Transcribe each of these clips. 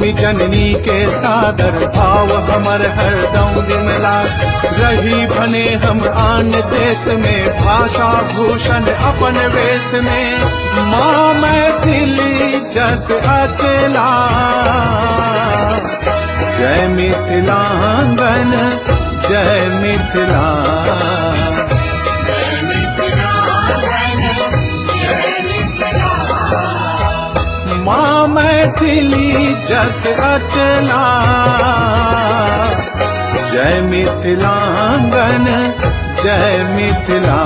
भूमि जननी के सादर भाव हमर हरदम विमला रही बने हम आन देश में भाषा भूषण अपन वेश में माँ मैथिली जस अचला जय मिथिलांगन जय मिथिला माँ मैथिली जस अचला जय मिथिलांगन जय मिथिला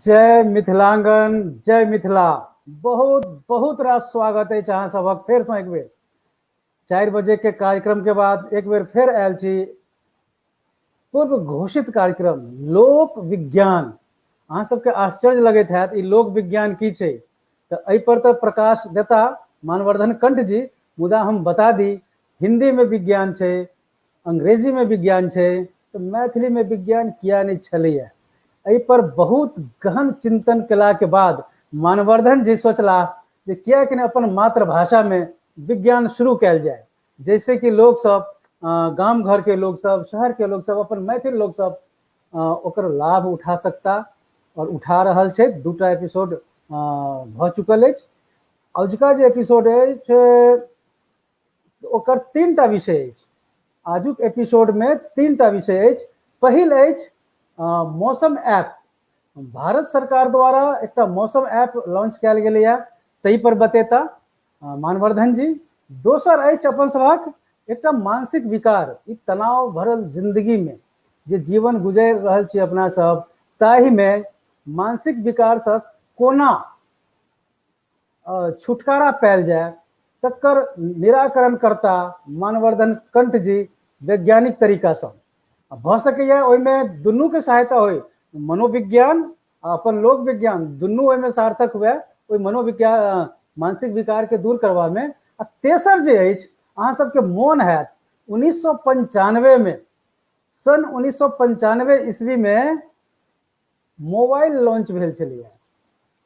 जय मिथिलांगन जय मिथिला। बहुत बहुत रास स्वागत है अहाँ सबक फेर से एक बेर 4 बजे के कार्यक्रम के बाद एक बेर फेर आयल छी पूर्व घोषित कार्यक्रम लोक विज्ञान। अहाँ सबके आश्चर्य लगैत हैत ई लोक विज्ञान की छै, तो एहि पर तो प्रकाश देता मानवर्धन कंठ जी, मुदा हम बता दी हिंदी में विज्ञान छै, अंग्रेजी में विज्ञान छै, तो मैथिली में विज्ञान किया नहीं छलैया। एहि पर बहुत गहन चिंतन कला के बाद मानवर्धन जी सोचला जे किया कि अपन मातृभाषा में विज्ञान शुरू कैल जाए, जैसे कि लोग सब गांव घर के लोग सब, शहर के लोग सब, अपन मैथिल लोग सब ओकर लाभ उठा सकता और उठा रहल छै। 2टा एपिसोड भ चुकल अछि। अजुका जे एपिसोड अछि ओकर 3टा विषय अछि। आजुक एपिसोड में 3टा विषय अछि। पहिल अछि मौसम ऐप। भारत सरकार द्वारा एक मौसम ऐप लॉन्च कैल गेलै है, तई पर बतेता मानवर्धन जी। दोसर अछि अपन सबक एक मानसिक विकार, ई तनाव भरल जिंदगी में जे जीवन गुजर रहल छी अपना सब, ताहि में मानसिक विकार से कोना छुटकारा पायल जाए तकर निराकरण करता मानवर्धन कंठ जी वैज्ञानिक तरीका से। भ सकैया ओहिमें दुनू के सहायता हो, मनोविज्ञान अपन लोक विज्ञान दुनू ओहिमें सार्थक हुए ओहि मनोविज्ञान मानसिक विकार के दूर करवा में। आ तेसर जे अछि अहाँ सबके मोन हैत 1995 में, सन 1995 ईस्वी में मोबाइल लॉन्च भेल छलैया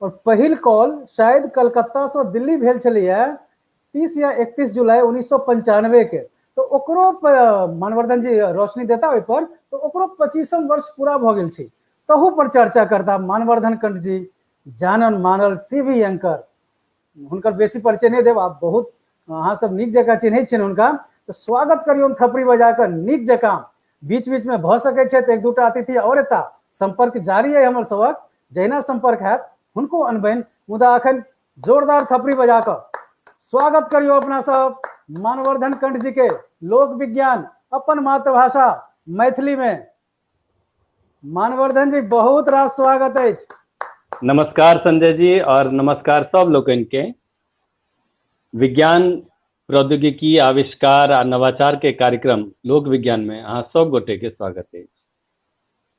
और पहिल कॉल शायद कलकत्ता से दिल्ली भेल छलैया 30 या 31 जुलाई 1995 के। तो ओकरो मानवर्धन जी रोशनी देता ओहि पर, तो ओकरो 25वां वर्ष पूरा भ गेल छै, तहू पर चर्चा करता मानवर्धन कंठ जी, जानल मानल टीवी एंकर। हुनकर बेसी परिचय नहीं देब, आप बहुत अहाँ सब नीक जकाँ चिन्है छियनि हुनका, तो स्वागत करियौ थपड़ी बजाकर नीक जकाँ। बीच बीच में भ सकै छै तो 1-2टा अतिथि और एता, संपर्क जारी है हमर सबक, जहिना संपर्क हैत हुनको अनबनि। मुदा अखन जोरदार थपड़ी बजाकर स्वागत करियो अपना सब मानवर्धन कंठ जी के लोक विज्ञान अपन मातृभाषा मैथिली में। मानवर्धन जी बहुत रास स्वागत है। नमस्कार संजय जी और नमस्कार सब लोगन के। विज्ञान प्रौद्योगिकी आविष्कार आ नवाचार के कार्यक्रम लोक विज्ञान में अहाँ सब गोटे के स्वागत है।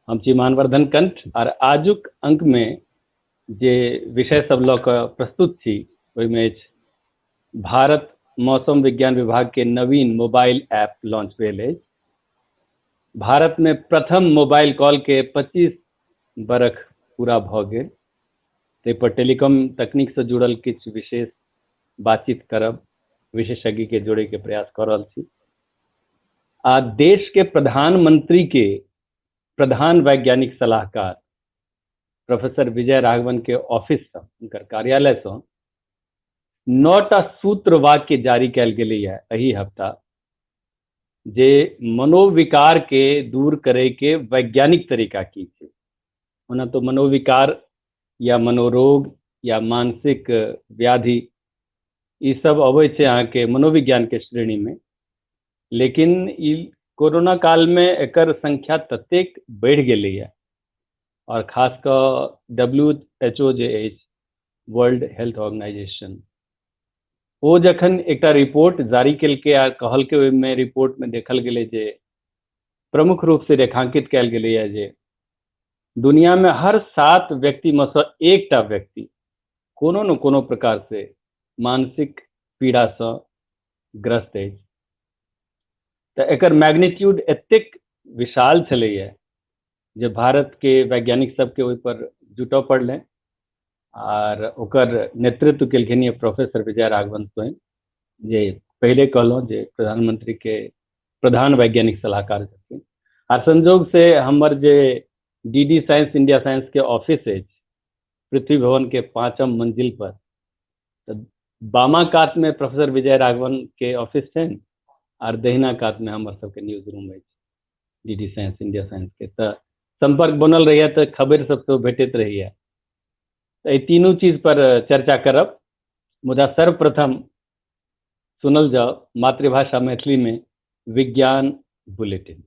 हम छी मानवर्धन कंठ और आजुक अंक में जे विषय सब लऽ कऽ प्रस्तुत छी ओहिमे भारत मौसम विज्ञान विभाग के नवीन मोबाइल ऐप लॉन्च भेल अछि। भारत में प्रथम मोबाइल कॉल के 25 बरख पूरा भऽ गेल। ताहि पर टेलीकॉम तकनीक से जुड़ल किछु विशेष बातचीत करब, विशेषज्ञ के जोड़े के प्रयास कर रहल छी। आ देश के प्रधानमंत्री के प्रधान वैज्ञानिक सलाहकार प्रोफेसर विजय राघवन के ऑफिस से, उनकर कार्यालय से 9टा सूत्र वाक्य जारी कैल गेलै है एही हफ्ता, जे मनोविकार के दूर करे के वैज्ञानिक तरीका की छै। ओना तो मनोविकार या मनोरोग या मानसिक व्याधि ई सब अबै छै अहाँ के मनोविज्ञान के श्रेणी में, लेकिन ई कोरोना काल में एकर संख्या ततेक बढ़ गेलै है और खास कऽ WHO जे अछि वर्ल्ड हेल्थ ऑर्गेनाइजेशन, ओ जखन एकटा रिपोर्ट जारी केलकै आ कहलकै ओहिमे रिपोर्ट में देखल गेलै जे प्रमुख रूप से रेखांकित कैल गेलै है जे दुनिया में हर 7 व्यक्ति में से एकटा व्यक्ति कोनो न कोनो प्रकार से मानसिक पीड़ा से ग्रस्त अछि। तऽ एकर मैग्नीट्यूड एतेक विशाल छलैया जे भारत के वैज्ञानिक सबके ओहि पर जुटऽ पड़लै और ओकर नेतृत्व केलखिन प्रोफेसर विजय राघवन स्वयं, जे पहले कहलहुँ जे प्रधानमंत्री के प्रधान वैज्ञानिक सलाहकार छथिन। आ संजोग से हमर जे डीडी साइंस इंडिया साइंस के ऑफिस अछि पृथ्वी भवन के 5म मंजिल पर, तऽ बामा कात में प्रोफेसर विजय राघवन के ऑफिस छनि और दहिना कात में हमर सबके न्यूज रूम अछि डीडी साइंस इंडिया साइंस के। तऽ संपर्क बनल रहैया तऽ खबर सब तो भेटैत रहैया। तऽ तीनों चीज पर चर्चा करब, मुदा सर्वप्रथम सुनल जाओ मातृभाषा मैथिली में विज्ञान बुलेटिन।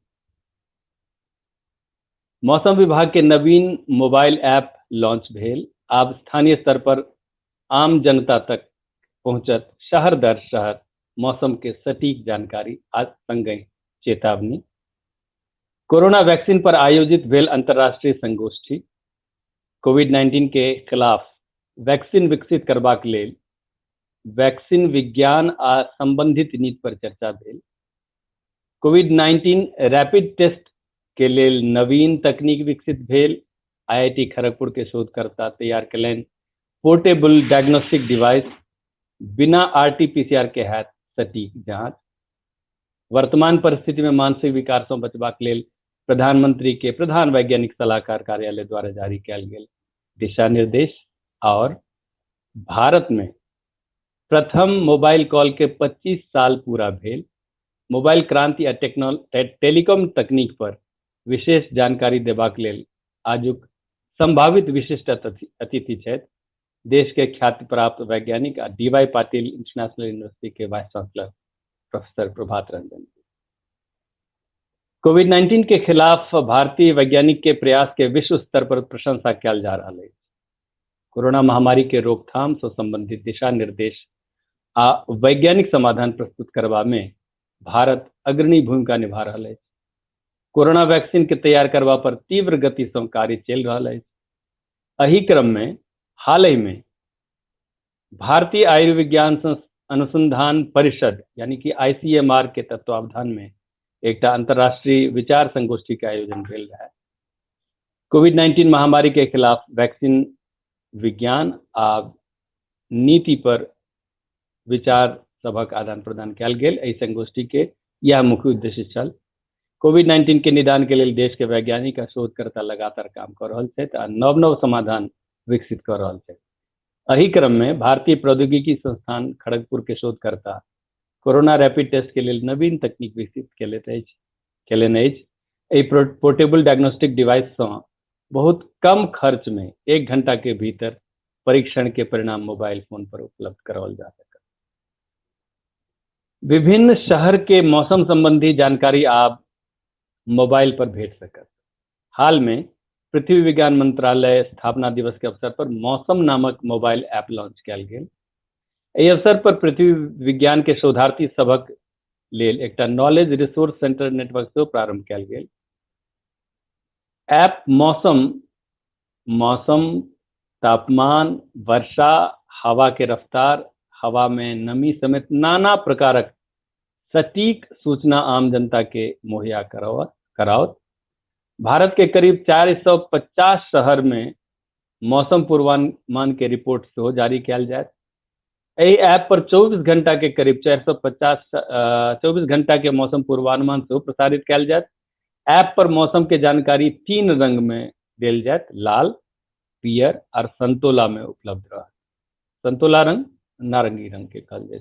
मौसम विभाग के नवीन मोबाइल ऐप लॉन्च भेल। आब स्थानीय स्तर पर आम जनता तक पहुंचत शहर दर शहर मौसम के सटीक जानकारी आज संगहि चेतावनी। कोरोना वैक्सीन पर आयोजित भेल अंतर्राष्ट्रीय संगोष्ठी। कोविड-19 के खिलाफ वैक्सीन विकसित करबाक लेल वैक्सीन विज्ञान आ संबंधित नीति पर चर्चा भेल। कोविड-19 रैपिड टेस्ट के लेल नवीन तकनीक विकसित भेल। आईआईटी खड़गपुर के शोधकर्ता तैयार कयलनि पोर्टेबल डायग्नोस्टिक डिवाइस, बिना आरटी-पीसीआर के हैत सटीक जांच। वर्तमान परिस्थिति में मानसिक विकार से बचबाक लेल प्रधानमंत्री के प्रधान वैज्ञानिक सलाहकार कार्यालय द्वारा जारी कयल गेल दिशा निर्देश। और भारत में प्रथम मोबाइल कॉल के 25 साल पूरा भेल। मोबाइल क्रांति आ टेलीकॉम तकनीक पर विशेष जानकारी देबाक लेल आजुक संभावित विशिष्ट अतिथि छथि देश के ख्याति प्राप्त वैज्ञानिक आ डीवाई पाटिल इंटरनेशनल यूनिवर्सिटी के vice chancellor professor Prabhat Ranjan. कोविड-19 के खिलाफ भारतीय वैज्ञानिक के प्रयास के विश्व स्तर पर प्रशंसा कयल जा रहल अछि। कोरोना महामारी के रोकथाम से संबंधित दिशा निर्देश आ वैज्ञानिक समाधान प्रस्तुत करबा में भारत अग्रणी भूमिका निभा रहल अछि। कोरोना वैक्सीन के तैयार करबा पर तीव्र गति से कार्य चलि रहल अछि। एहि क्रम में हाल ही में भारतीय आयुर्विज्ञान अनुसंधान परिषद यानी कि आईसीएमआर के तत्वावधान में एक अंतर्राष्ट्रीय विचार संगोष्ठी के आयोजन भेल रहा। कोविड-19 महामारी के खिलाफ वैक्सीन विज्ञान आ नीति पर विचार सभक आदान प्रदान कयल गेल। एहि संगोष्ठी के यह मुख्य उद्देश्य छल। कोविड-19 के निदान के लिए देश के वैज्ञानिक आ शोधकर्ता लगातार काम कर रहल छथि आ नव नव समाधान विकसित कर रहल छथि। एहि क्रम में भारतीय प्रौद्योगिकी संस्थान खड़गपुर के शोधकर्ता कोरोना रैपिड टेस्ट के लिए नवीन तकनीक विकसित केलनि अछि। एहि पोर्टेबल डायग्नोस्टिक डिवाइस से बहुत कम खर्च में 1 घंटा के भीतर परीक्षण के परिणाम मोबाइल फोन पर उपलब्ध कराओल जा सकता। विभिन्न शहर के मौसम संबंधी जानकारी आप मोबाइल पर भेज सकत। हाल में पृथ्वी विज्ञान मंत्रालय स्थापना दिवस के अवसर पर मौसम नामक मोबाइल ऐप लॉन्च कयल गेल। एहि अवसर पर पृथ्वी विज्ञान के शोधार्थी सबक लेल एकटा नॉलेज रिसोर्स सेंटर नेटवर्क से प्रारंभ कयल गेल। ऐप मौसम, तापमान, वर्षा, हवा के रफ्तार, हवा में नमी समेत नाना प्रकारक सटीक सूचना आम जनता के मुहैया कराओत। भारत के करीब 450 शहर में मौसम पूर्वानुमान के रिपोर्ट से जारी कयल जायत। एहि ऐप पर 24 घंटा के करीब 24 घंटा के मौसम पूर्वानुमान से प्रसारित कयल जायत। ऐप पर मौसम के जानकारी 3 रंग में देल जायत, लाल, पियर और संतोला में उपलब्ध रहत। संतोला रंग नारंगी रंग के कहल जाय।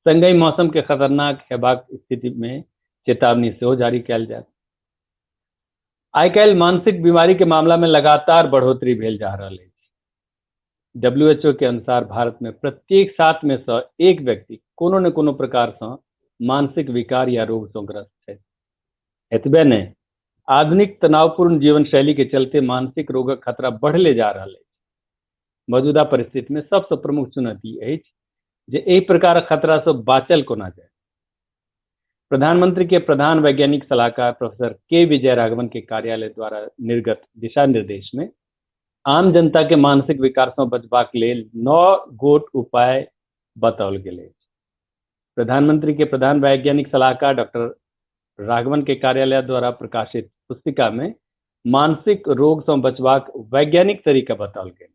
संगहि मौसम के खतरनाक हेबाक स्थिति में चेतावनी से जारी कयल जायत। आइ काल्हि मानसिक बीमारी के मामला में लगातार बढ़ोतरी भेल जा रहल अछि। WHO के अनुसार भारत में प्रत्येक 7 में से 1 व्यक्ति कोनो न कोनो प्रकार से मानसिक विकार या रोग से ग्रस्त है। एतबे नहीं, आधुनिक तनावपूर्ण जीवन शैली के चलते मानसिक रोगक खतरा बढ़ले जा रहा है। मौजूदा परिस्थिति में सबसे प्रमुख चुनौती अछि जे एहि प्रकार खतरा से बाँचल कोना जाय। प्रधानमंत्री के प्रधान वैज्ञानिक सलाहकार प्रोफेसर के विजय राघवन के कार्यालय द्वारा निर्गत दिशा निर्देश में आम जनता के मानसिक विकार से बचबाक लेल 9 गोट उपाय बताओल गेल अछि। प्रधानमंत्री के प्रधान वैज्ञानिक सलाहकार डॉक्टर राघवन के कार्यालय द्वारा प्रकाशित पुस्तिका में मानसिक रोग से बचबाक वैज्ञानिक तरीका बताओल गेल।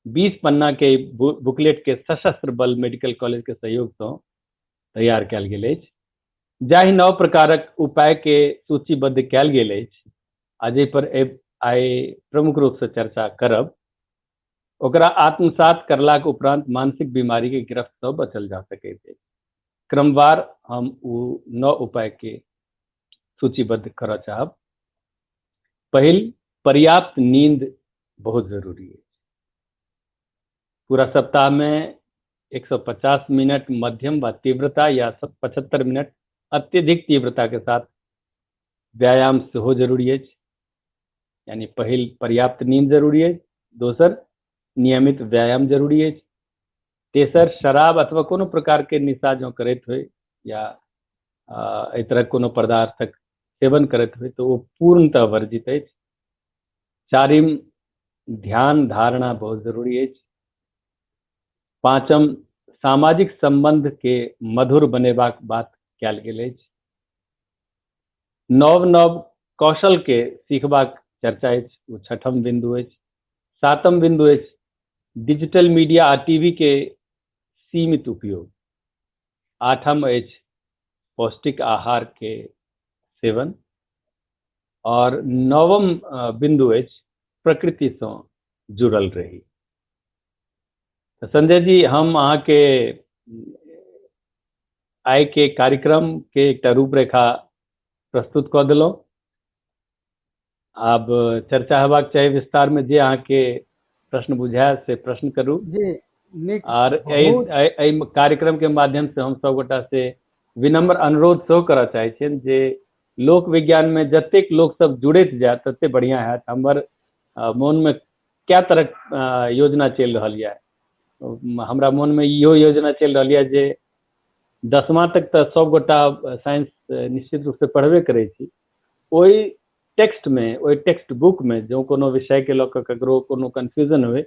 20 पन्ना के बुकलेट के सशस्त्र बल मेडिकल कॉलेज के सहयोग से तैयार कयल गेल अछि, जाहि 9 प्रकारक उपाय के सूचीबद्ध कयल गेल अछि। आज एहि पर आइ प्रमुख रूप से चर्चा करब। ओकरा आत्मसात करलाक उपरांत मानसिक बीमारी के गिरफ्त से बचल जा सकैत अछि। क्रमवार हम उ 9 उपाय के सूचीबद्ध करऽ चाहब। पहिल, पर्याप्त नींद बहुत जरूरी है। पूरा सप्ताह में 150 मिनट मध्यम व तीव्रता या 75 मिनट अत्यधिक तीव्रता के साथ व्यायाम सेहो जरूरी है। यानी पहिल, पर्याप्त नींद जरूरी है। दोसर, नियमित व्यायाम जरूरी है। तेसर, शराब अथवा कोनो प्रकार के निशा जो करैत हो या एहि तरह कोनो पदार्थक सेवन करैत हो तो वो पूर्णतः वर्जित है। चारिम, ध्यान धारणा बहुत जरूरी है। पांचम, सामाजिक संबंध के मधुर बनेबाक बात कयल गेल अछि। नव नव कौशल के सीखबाक चर्चा अछि, वो छठम बिंदु अछि। सातम बिंदु अछि डिजिटल मीडिया आ टीवी के सीमित उपयोग। आठम अछि पौष्टिक आहार के सेवन। और नवम बिंदु अछि प्रकृति से जुड़ल रही। तो संजय जी, हम अहाँ के आइ के कार्यक्रम के एक रूपरेखा प्रस्तुत कऽ देलहुँ। आब चर्चा हेबाक चाही विस्तार में। जे अहाँ के प्रश्न बुझाय से प्रश्न करू जी नीक। और एहि कार्यक्रम के माध्यम से हम सब गोटा से विनम्र अनुरोध सेहो करऽ चाहै छियनि जे लोक विज्ञान में जतेक लोक सब जुड़ैत जाय तते बढ़िया हैत। हमर मोन में क्या तरह योजना चलि रहल यऽ। हमरा मन में इहो योजना चलि रहल यऽ जे 10वां तक तो सब गोटा साइंस निश्चित रूप से पढ़बे करै छी। ओहि टेक्स्ट में, ओहि टेक्स्ट बुक में जो कोनो विषय के लऽ कऽ ककरो कोनो कन्फ्यूजन हुए,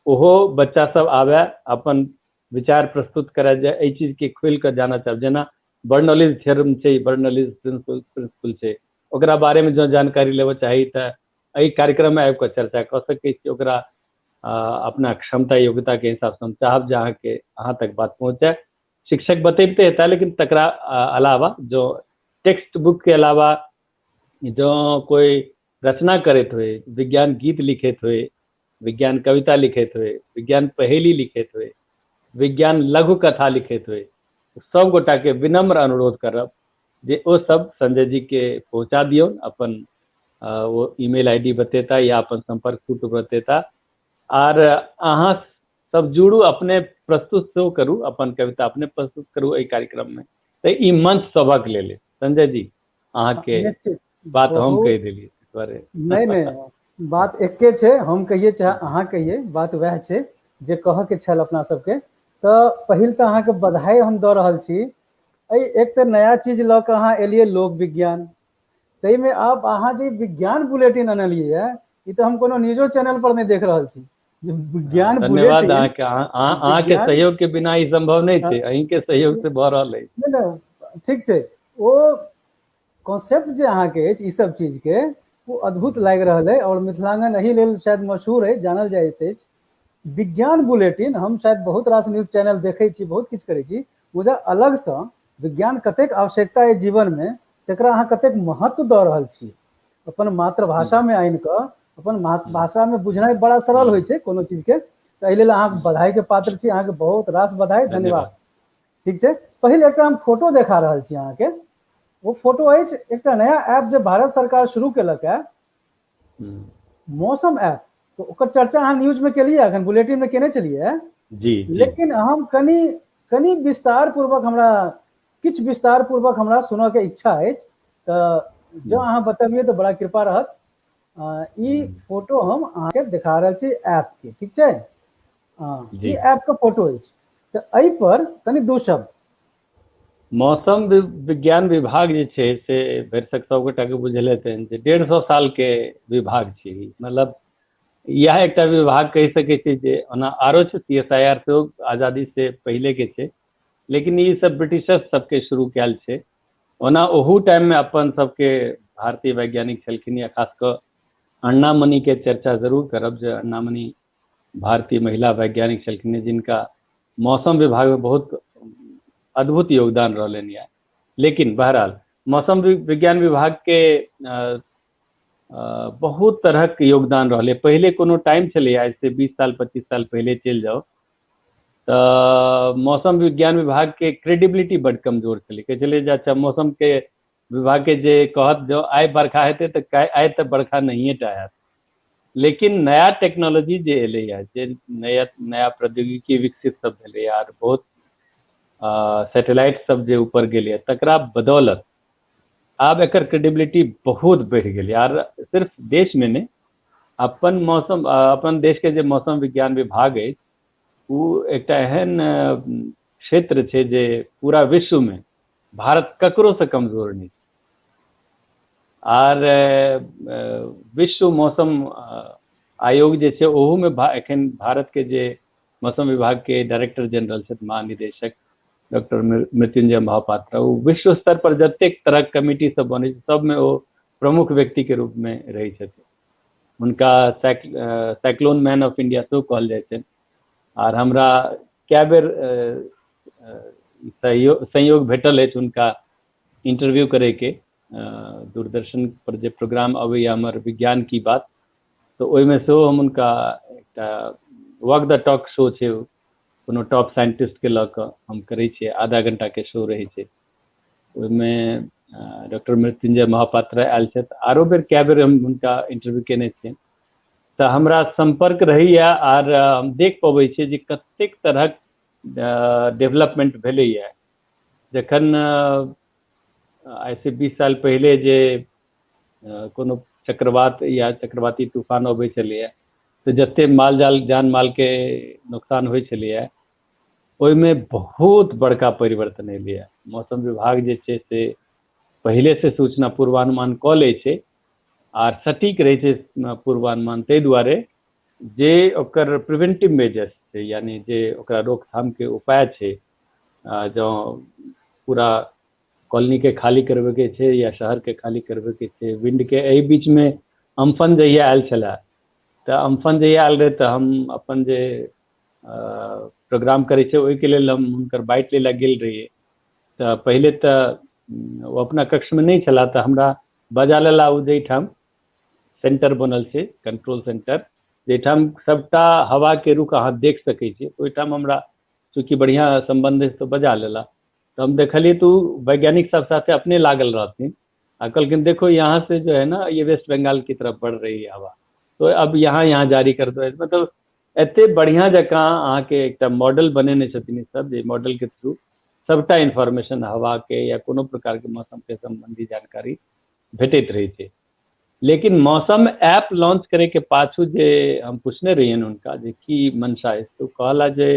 ओहो बच्चा सब आवे, अपन विचार प्रस्तुत करे, जे एहि चीज के खोल कऽ जानऽ चाहब। जेना बर्नौलीज थ्योरम छै, बर्नौलीज प्रिंसिपल छै, ओकरा बारे में जो जानकारी लेबऽ चाही तऽ एहि कार्यक्रम में आबि कऽ चर्चा कऽ सकै छी। ओकरा अपना क्षमता योग्यता के हिसाब से हम चाहब जे अहाँ तक बात पहुँचे। शिक्षक बतैबते हेता, लेकिन तकरा अलावा जो टेक्स्ट बुक के अलावा जो कोई रचना करैत हुए, विज्ञान गीत लिखैत हुए, विज्ञान कविता लिखैत हुए, विज्ञान पहेली लिखैत हुए, विज्ञान लघु कथा लिखैत हुए, सब गोटा के विनम्र अनुरोध करब जे ओ सब संजय जी के पहुंचा दियो। अपन वो ईमेल आईडी बतेता या अपन संपर्क सूत्र बतेता, और अहाँ सब जुड़ू, अपने प्रस्तुत सेहो करू, अपन कविता अपने प्रस्तुत करू एहि कार्यक्रम में। तो ई मंच सभक लेल संजय जी अहाँ के बात हम कहि देलियै दुआरे। नहीं बात एके छै, हम कहिए चाहे अहाँ कहिए, बात वह छै जे कह के छल अपना सबके। तो पहिल तो अहाँ के बधाई हम दऽ रहल छी। एक तो नया चीज लऽ कऽ अहाँ एलियै लोक विज्ञान, तै में अब अहाँ जे विज्ञान बुलेटिन अनलियै है, ई तो हम कोनो न्यूजो चैनल पर नहीं देख रहल छी। विज्ञान धन्यवाद अहाँ के सहयोग के बिना ई संभव नहीं थे, अहीं के सहयोग से भऽ रहल है। ठीक छै, वो कॉन्सेप्ट जे अहाँ के अछि ई सब चीज के, वो अद्भुत लागि रहल है। और मिथिलांगन एहि लेल शायद मशहूर है, जानल जाइत अछि। विज्ञान बुलेटिन हम शायद बहुत रास न्यूज चैनल देखै छी, बहुत किछु करै छी, मुदा अलग से विज्ञान कतेक आवश्यकता है जीवन में, तकरा अहाँ कतेक महत्व दऽ रहल छी। अपन मातृभाषा में आनि कऽ अपन मातृभाषा में बुझनाइ बड़ा सरल होइ छै कोनो चीज के। तो एहि लेल अहाँ बधाई के पात्र छी, अहाँ के बहुत रास बधाई, धन्यवाद। ठीक छै, पहिल एकटा हम फोटो देखा रहल छी अहाँ के। वो फोटो अछि एकटा नया ऐप जे भारत सरकार शुरू केलक है, मौसम ऐप। तो ओकर चर्चा अहाँ न्यूज में केलिए, अखन बुलेटिन में केने चलिए है जी। लेकिन हम कनी विस्तार पूर्वक हमरा सुनऽ के इच्छा है। तो जो अहाँ बतबिए तो बड़ा कृपा रहत। ई फोटो हम अहाँ के दिखा रहल छी ऐप के, ठीक छै। ई ऐप के फोटो अछि। तो एहि पर कनी दू शब्द मौसम विज्ञान विभाग जे छै से भरिसक सब गोटा के बुझल हेतनि जे 150 साल के विभाग छै ई। मतलब यह एकटा विभाग कहि सकै छै जे ओना आरो छै CSIR सेहो आजादी से पहिले के छै, लेकिन ई सब ब्रिटिशर्स सबके शुरू कयल छै। ओना ओहू टाइम में अपन सबके भारतीय वैज्ञानिक छलखिन, या खास कऽ अन्ना मणि के चर्चा जरूर करब जे अन्ना मणि भारतीय महिला वैज्ञानिक छलखिन जिनका मौसम विभाग में बहुत अद्भुत योगदान रहलनि है। लेकिन बहरहाल मौसम विज्ञान विभाग के बहुत तरह के योगदान रहले। पहले कोनो टाइम चले आज से 20 साल 25 साल पहले चल जाओ तो मौसम विज्ञान विभाग के क्रेडिबिलिटी बड़ कमजोर चले के चले जा। मौसम के विभाग के जे कहत जो आय बरखा हेते तो आय तो बरखा नहीं टा। लेकिन नया टेक्नोलॉजी जे एले है, जे नया प्रौद्योगिकी विकसित सब भेले और बहुत सैटेलाइट सब जे ऊपर गेले तकरा बदौलत आब एकर क्रेडिबिलिटी बहुत बढ़ गई। और सिर्फ देश में नहीं, अपन देश के जे मौसम विज्ञान विभाग है वो एक एहन क्षेत्र है जे पूरा विश्व में भारत ककरो से कमजोर नहीं। और विश्व मौसम आयोग जे छै ओहू में एखन भारत के जे मौसम विभाग के डायरेक्टर जनरल छथि महानिदेशक डॉक्टर मृत्युंजय महापात्रा, वो विश्व स्तर पर जतेक तरह कमिटी सब बने सब में वो प्रमुख व्यक्ति के रूप में रही छथिन। उनका साइक्लोन मैन ऑफ इंडिया तो कहल जाए छै। और हमरा कए बेर संयोग भेटल है उनका इंटरव्यू करे के। दूरदर्शन पर जे प्रोग्राम अबै हमर विज्ञान की बात, तो ओहिमे सेहो हम उनका एक वॉक द टॉक शो छै, कोनो टॉप साइंटिस्ट के लऽ कऽ हम करै छियै, आधा घंटा के शो रहै छै। ओहिमे डॉक्टर मृत्युंजय महापात्रा आयल छथि, आरो बेर कए बेर हम हुनका इंटरव्यू केने छियनि। तऽ हमरा संपर्क रहैया और हम देख पबै छियै जे कतेक तरहक डेवलपमेंट भेलैया। जखन आज से 20 साल पहले जे कोनो चक्रवात या चक्रवाती तूफान अबै छलैया तो जते माल जाल जान माल के नुकसान होइ छलैया, ओहिमे बहुत बड़का परिवर्तन एलैया। मौसम विभाग जे छै से पहले से सूचना पूर्वानुमान कऽ लै छै और सटीक रहे छै पूर्वानुमान। ताहि दुआरे जे ओकर प्रिवेंटिव मेजर्स छै, यानी जे ओकरा रोकथाम के उपाय छै, जो पूरा कॉलोनी के खाली करबे के छै या शहर के खाली करबे के छै, विंड के एहि बीच में अम्फन जहिया आयल छला, तऽ अम्फन जहिया आयल रहे तऽ हम अपन जे प्रोग्राम करे छै ओहि के लेल हम हुनकर बाइट लेला गेल रहिए। तऽ पहले तऽ वो अपना कक्ष में नहीं चला, तऽ हमरा बजा लेला ओ जैठाम सेंटर बनल छै, कंट्रोल सेंटर, जैठाम सबटा हवा के रुख अहाँ देख सकै छी। ओहिठाम हमरा चूँकि बढ़िया संबंध है तो बजा लेला। तो हम देखलिए तो वैज्ञानिक सब साथे अपने लागल रहथिन आ कहलखिन देखो यहाँ से जो है ना ये वेस्ट बंगाल की तरफ बढ़ रही है हवा, तो अब यहाँ जारी कर दो। मतलब एते बढ़िया जकाँ अहाँ के एक मॉडल बनेने छथिन सब, जे मॉडल के थ्रू सबटा इन्फॉर्मेशन हवा के या कोनो प्रकार के मौसम के संबंधी जानकारी भेटैत रहे छै। लेकिन मौसम ऐप लॉन्च करे के पाछू जे हम पूछने रहिए उनका जे की मंशा है, तो कहला जे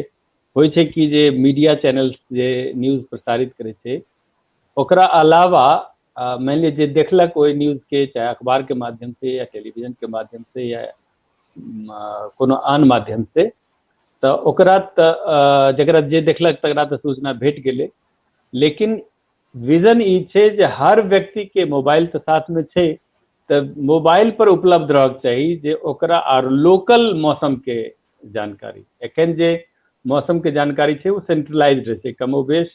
होइ छै कि जे मीडिया चैनल्स जे न्यूज प्रसारित करे छै ओकरा अलावा मान लीजिए जे देखलक ओहि न्यूज के, चाहे अखबार के माध्यम से या टेलीविजन के माध्यम से या कोनो आन माध्यम से, तो ओकरा जकरा जे देखलक तकरा तो सूचना भेट गेलै। लेकिन विजन ई छै जे हर व्यक्ति के मोबाइल तो साथ में छै, तो मोबाइल पर उपलब्ध रहक चाही जे ओकरा और लोकल मौसम के जानकारी। एखन जे मौसम के जानकारी छै वो सेंट्रलाइज्ड रहे छै, कमोबेश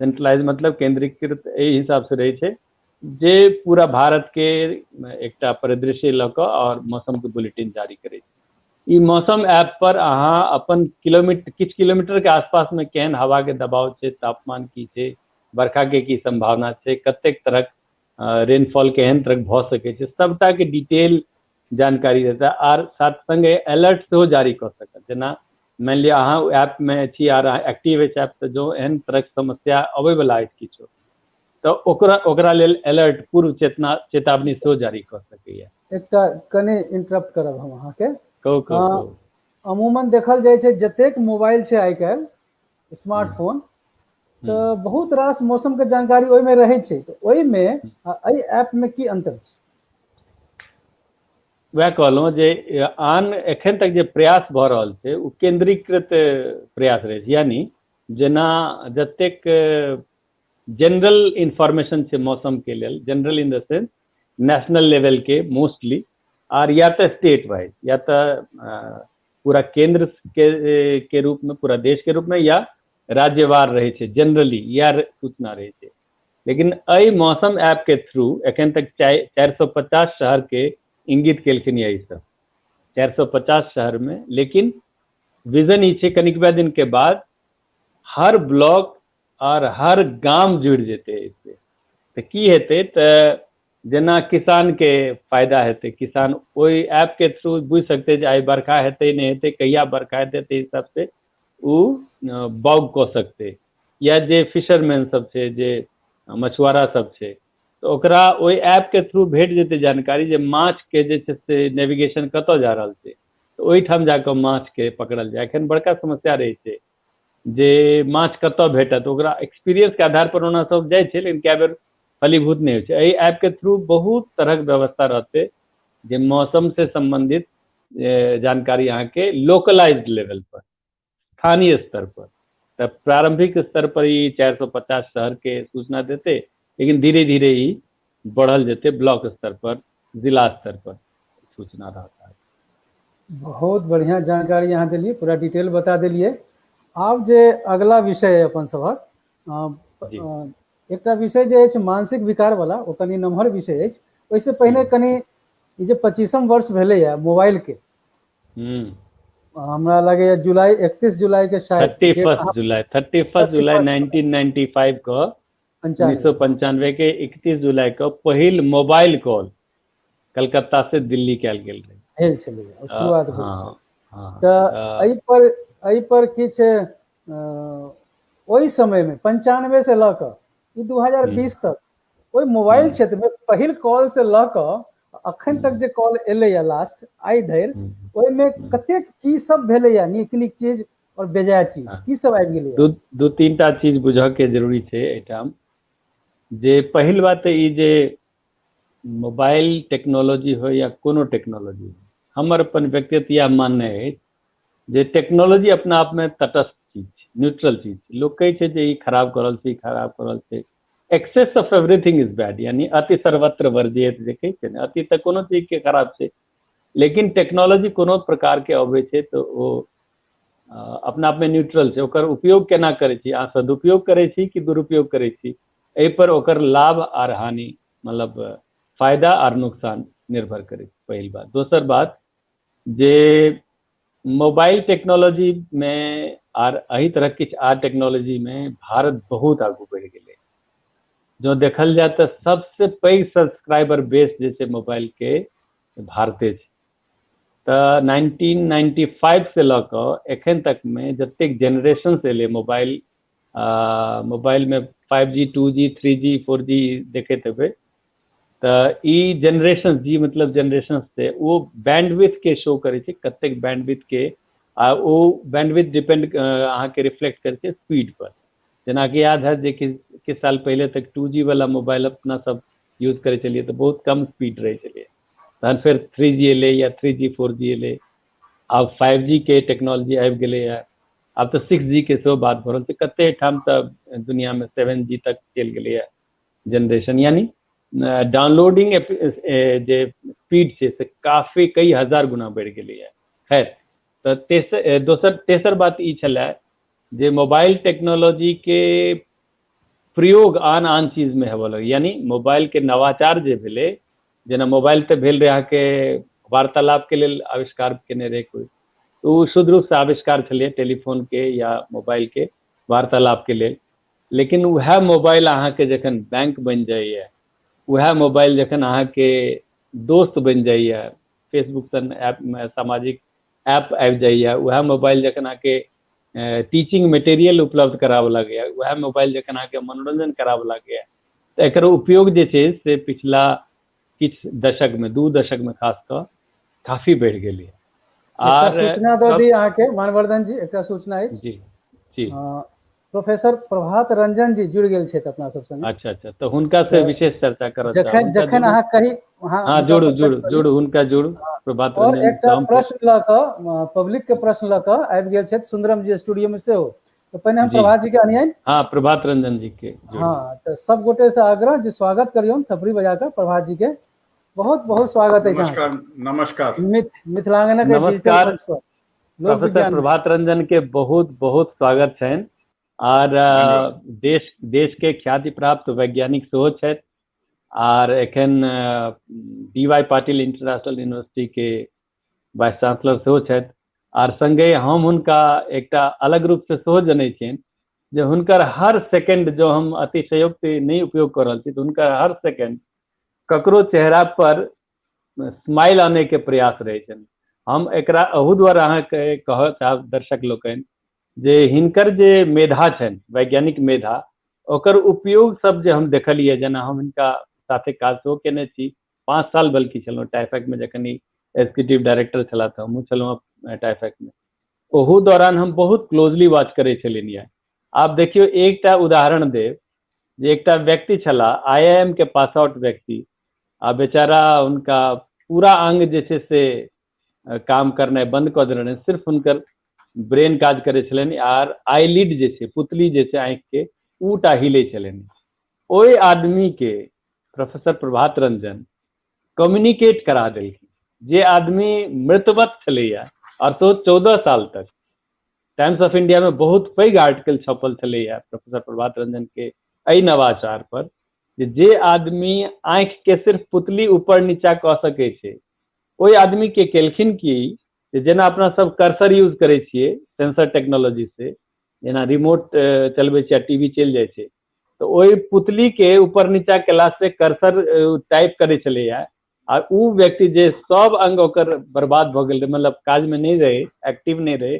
सेंट्रलाइज मतलब केंद्रीकृत एहि हिसाब से रहे छै जे पूरा भारत के एकटा परिदृश्य लऽ कऽ और मौसम के बुलेटिन जारी करे छै। ई मौसम ऐप पर अहाँ अपन किछु किलोमीटर के आसपास में केहन हवा के दबाव छै, तापमान की छै, बरखा के की संभावना छै, कतेक तरह रेनफॉल केहन तरह भऽ सकै छै, सबटा के डिटेल जानकारी देता है। और साथ संगे अलर्ट सेहो जारी कऽ सकत। जेना मान लिअ अहाँ ऐप में छी और एक्टिव अछि ऐप, तो जो एहन तरह समस्या अबै वाला अछि किछो, तो ओकरा लेल अलर्ट पूर्व चेतावनी सेहो जारी कऽ सकैया। एकटा कने इंटरप्ट करब हम अहाँ के। कहू। अमूमन देखल जाय छै जतेक मोबाइल छै आइ काल्हि स्मार्टफोन, तो बहुत रास मौसम के जानकारी ओहि में रहे छै, तो ओहि में एहि ऐप में की अंतर छै? वह कहलहुँ जे आन एखन तक जे प्रयास भऽ रहल छै ओ केंद्रीकृत प्रयास रहै छै, यानी जेना जतेक जनरल इंफॉर्मेशन छै मौसम के लेल, general in the sense national level के मोस्टली, और या तो स्टेट वाइज या तो पूरा केंद्र के रूप में, पूरा देश के रूप में, या राज्यवार रहे छै जनरली या सूचना रहे छै। लेकिन एहि मौसम ऐप के थ्रू एखन तक 450 शहर के इंगित केलखिन यही सब 450 शहर में। लेकिन विजन ई छै कनिकबा दिन के बाद हर ब्लॉक और हर गांव जुड़ जेते इससे, तो की हेतै तऽ जेना किसान के फायदा हेतै, किसान ओहि ऐप के थ्रू बुझि सकते जे आइ बरखा हेतै नहीं हेतै, कहिया बरखा हेतै, ताहि हिसाब से ओ बाउग कऽ सकते, या जे फिशरमैन सब छै, जे मछुआरा सब छै, तो ओकरा ओहि ऐप के थ्रू भेट जेतै जानकारी जे माछ के जे छै से नेविगेशन कतऽ जा रहल छै, तो ओहिठाम जाकऽ माछ के पकड़ल जाय। एखन बड़का समस्या रहै छै जे माछ कतऽ भेटत, ओकरा एक्सपीरियंस के आधार पर ओना सब जाइ छै, लेकिन कए बेर फलीभूत नहीं होइ छै। एहि ऐप के थ्रू बहुत तरह के व्यवस्था रहते जे मौसम से संबंधित जानकारी यहाँ के लोकलाइज्ड लेवल पर, स्थानीय स्तर पर, तब प्रारंभिक स्तर पर ही 450 शहर के सूचना देते, लेकिन धीरे धीरे ही बढ़ल जेते ब्लॉक स्तर पर, जिला स्तर पर सूचना रहता है। बहुत बढ़िया जानकारी यहाँ दिलिए, पूरा डिटेल बता दिलिए। आब जे अगला विषय अपन सभक एकटा विषय जे अछि मानसिक विकार वाला, ओ कनी नमहर विषय अछि। ओहिसे पहिने कनी ई जे 25म वर्ष भेलैया मोबाइल के, हमरा लगे जुलाई 31 जुलाई के शायद 31 जुलाई 1995 को 1995 के 31 जुलाई को पहिल मोबाइल कॉल कलकत्ता से दिल्ली कयल गेल रहे, भेल छलैया शुरुआत भेल। तऽ एहि पर किछ ओहि समय में 95 से लऽ कऽ 2020 तक ओहि मोबाइल क्षेत्र में पहिल कॉल से लऽ कऽ अखन तक जे कॉल एलैया लास्ट आइ धरि, ओहिमे कतेक की सब भेलैया नीक नीक चीज और बेजाय चीज की सब आबि गेलैया? दू तीनटा चीज बुझऽ के जरूरी छै एहिठाम। जे पहिल बात तऽ ई जे मोबाइल टेक्नोलॉजी हो या कोनो टेक्नोलॉजी हो, हमर अपन व्यक्तिगत यह माननाइ अछि जे टेक्नोलॉजी अपना आप में तटस्थ चीज छै, न्यूट्रल चीज छै। लोग कहै छै जे ई खराब कर रहल छै, ई खराब कर रहल छै, excess of everything is bad, यानी अति सर्वत्र वर्जित जे कहै छै ने, अति तऽ कोनो चीज के खराब छै। लेकिन टेक्नोलॉजी कोनो प्रकार के अबै छै तो ओ अपना आप में न्यूट्रल छै। ओकर उपयोग केना करै छी, अहाँ सदुपयोग करै छी कि दुरुपयोग करै छी, एहि पर ओकर लाभ आर हानि, मतलब फायदा आर नुकसान निर्भर करे। पहिल बात। दोसर बात जे मोबाइल टेक्नोलॉजी में आर एही तरह किछ आर टेक्नोलॉजी में भारत बहुत आगू बढ़ि गेलै। जो देखल जाए तो सबसे पैघ सब्सक्राइबर बेस जे छै मोबाइल के भारते छै। तऽ 1995 से लऽ कऽ एखन तक में जतेक जनरेशन एलै मोबाइल, मोबाइल में 5G 2G 3G 4G देखैत हेबै, तऽ ई जनरेशन, जी मतलब जनरेशन से वो बैंडविड्थ के शो करे छै, कतेक बैंडविड्थ के, आ वो बैंडविड्थ डिपेंड अहाँ के रिफ्लेक्ट करे छै स्पीड पर। जेना कि याद है जे किछ साल पहले तक 2G वाला मोबाइल अपना सब यूज करे चलिए तो बहुत कम स्पीड रहे चलिए, तहन फिर 3G एलै या 3G 4G एलै, अब 5G के टेक्नोलॉजी आबि गेलै है, अब तो 6G के सेहो बात भऽ रहल छै। कते ठाम तऽ दुनिया में 7G तक चलि गेलै है जनरेशन, यानी डाउनलोडिंग जे स्पीड छै से काफी कई हजार गुना बढ़ि गेलै है। खैर, तऽ तेसर बात ई छलै जे मोबाइल टेक्नोलॉजी के प्रयोग आन आन चीज में हेबऽ लगलै, यानी मोबाइल के नवाचार जे भेलै, जेना मोबाइल तऽ भेल रहे अहाँके वार्तालाप के लेल आविष्कार केने रहे कोई, तो ओ शुद्ध रूप से आविष्कार छलै टेलीफोन के या मोबाइल के वार्तालाप के लेल। लेकिन वह मोबाइल अहाँके जखन बैंक बनि जाइए, वह मोबाइल जखन अहाँके दोस्त बनि जाइए, फेसबुक सन ऐप में सामाजिक ऐप आबि जाइए, वह मोबाइल जखन अहाँके टीचिंग मटेरियल उपलब्ध कराबऽ लगैए, वह मोबाइल जखन अहाँके मनोरंजन कराबऽ लगैए, तऽ एकर उपयोग जे छै से पिछला किछ दशक में, 2 दशक में खास कऽ काफी बढ़ि गेलै। आर सूचना दऽ दी अहाँके मानवर्धन जी, एकटा सूचना अछि। जी जी। प्रोफेसर प्रभात रंजन जी जुड़ गेल छथि अपना सब संगे। अच्छा अच्छा, तो हुनका से विशेष चर्चा करत जखन जखन अहाँ कही हाँ हुनका जोड़ू पर जोड़ू करी। जोड़ू हुनका जोड़ू प्रभात और रंजन एक से हम प्रश्न ल क पब्लिक के प्रश्न ल क आबि गेल छथि सुंदरम जी स्टूडियो में सेहो। तो पहिने हम जी। प्रभात जी के अनियन। हाँ प्रभात रंजन जी के जोड़ू। हाँ तो सब गोटे से आग्रह जी स्वागत करियौन थपड़ी बजाकर प्रभात जी के। बहुत बहुत स्वागत है। नमस्कार नमस्कार। मिथिलांगन के डिजिटल नमस्कार। मंच पर लोक प्रोफेसर विज्ञान में। प्रभात रंजन के बहुत बहुत स्वागत छनि और देश के ख्याति प्राप्त वैज्ञानिक सेहो छथि और एखन डी.वाई. पाटिल इंटरनेशनल यूनिवर्सिटी के वाइस चांसलर सेहो छथि और संगे हम हुनका एकटा अलग रूप से सेहो जनै छियनि जे हुनकर हर सेकंड जो हम अतिशयोक्ति नहीं उपयोग कर रहल छी, तो हुनकर हर सेकंड ककरो चेहरा पर स्माइल आने के प्रयास रहे छनि। हम एकरा अहू द्वारा अहाँके कहऽ चाहब दर्शक लोकनि जे हिनकर जे मेधा छनि वैज्ञानिक मेधा ओकर उपयोग सब जे हम देखलिए, जेना हम हिनका साथे काज सेहो केने छी 5 साल बल्कि छलहुँ टाइफैक में, जखन ई एग्जीक्यूटिव डायरेक्टर छला तऽ हमहूँ छलहुँ टाइफैक में। ओहू दौरान हम बहुत क्लोजली वॉच करै छलियनि यऽ। आप देखियो एकटा उदाहरण देव जे एकटा व्यक्ति छला IIM के पास आउट व्यक्ति आ बेचारा उनका पूरा अंग जे छै से काम करनाइ बंद कऽ देने रहनि, सिर्फ हुनकर ब्रेन काज करै छलनि आर आईलिड जे छै पुतली जे छै आँखि के ऊटा हिलै छलनि। ओहि आदमी के प्रोफेसर प्रभात रंजन कम्युनिकेट करा देलखिन, जे आदमी मृतवत छलैया और तो 14 साल तक। टाइम्स ऑफ इंडिया में बहुत पैघ आर्टिकल छपल छलैया प्रोफेसर प्रभात रंजन के एहि नवाचार पर जे आदमी आँखि के सिर्फ पुतली ऊपर नीचा कऽ सकै छै, ओहि आदमी के केलखिन कि जेना अपना सब कर्सर यूज करै छियै सेंसर टेक्नोलॉजी से, जेना रिमोट चलबै छियै टीवी चलि जाइ छै, तो ओहि पुतली के ऊपर नीचा केला से कर्सर टाइप करै छलैया आ उ व्यक्ति जे सब अंग ओकर बर्बाद भऽ गेल रहे, मतलब काज में नहीं रहे, एक्टिव नहीं रहे,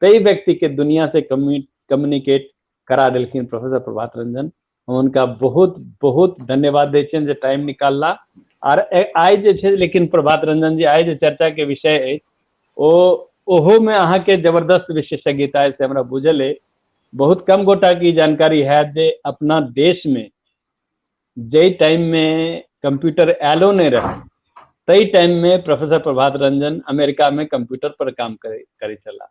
कई व्यक्ति के दुनिया से कम्युनिकेट करा देलखिन प्रोफेसर प्रभात रंजन। हम उनका बहुत बहुत धन्यवाद दै छियनि जे टाइम निकालला। और आइ जे छै लेकिन प्रभात रंजन जी आइ जे चर्चा के विषय है ओहो में अहाँ के जबरदस्त विशेषज्ञता है से हमरा बुझल है। बहुत कम गोटा की जानकारी है जे अपना देश में जे टाइम में कंप्यूटर एलो नहीं रहे तई टाइम में प्रोफेसर प्रभात रंजन अमेरिका में कंप्यूटर पर काम करे चला।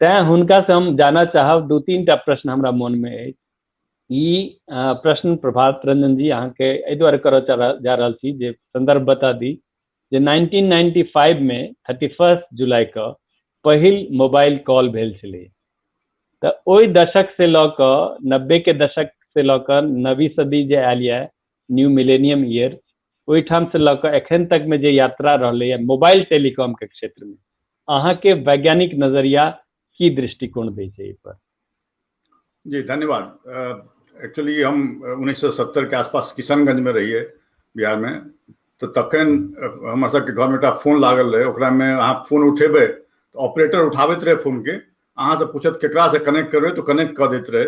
तैं हुनका से हम जाना चाहब 2-3 टा प्रश्न हमरा मन में है। ई प्रश्न प्रभात रंजन जी अहाँ के एहि दुआरे करऽ जा रहल छी जे संदर्भ बता दी जे 1995 में 31 जुलाई के पहिल मोबाइल कॉल भेल छलै। तऽ ओहि दशक से लऽ कऽ 90 के दशक से लऽ कऽ नवी सदी जे आयल यऽ न्यू मिलेनियम ईयर, ओहिठाम से लऽ कऽ एखन तक में जे यात्रा रहलै है मोबाइल टेलीकॉम के क्षेत्र में, अहाँ के वैज्ञानिक नजरिया की दृष्टिकोण दै छै एहि पर? जी धन्यवाद। एक्चुअली हम 1970 के आसपास किशनगंज में रहिए बिहार में, तो तखन हमर सबके घर में एकटा फोन लागल रहे, ओकरा में अहाँ फोन उठेबै तो ऑपरेटर उठाबैत रहे फोन के, अहाँ से पूछत केकरा से कनेक्ट करबै तो कनेक्ट कर देते रहे।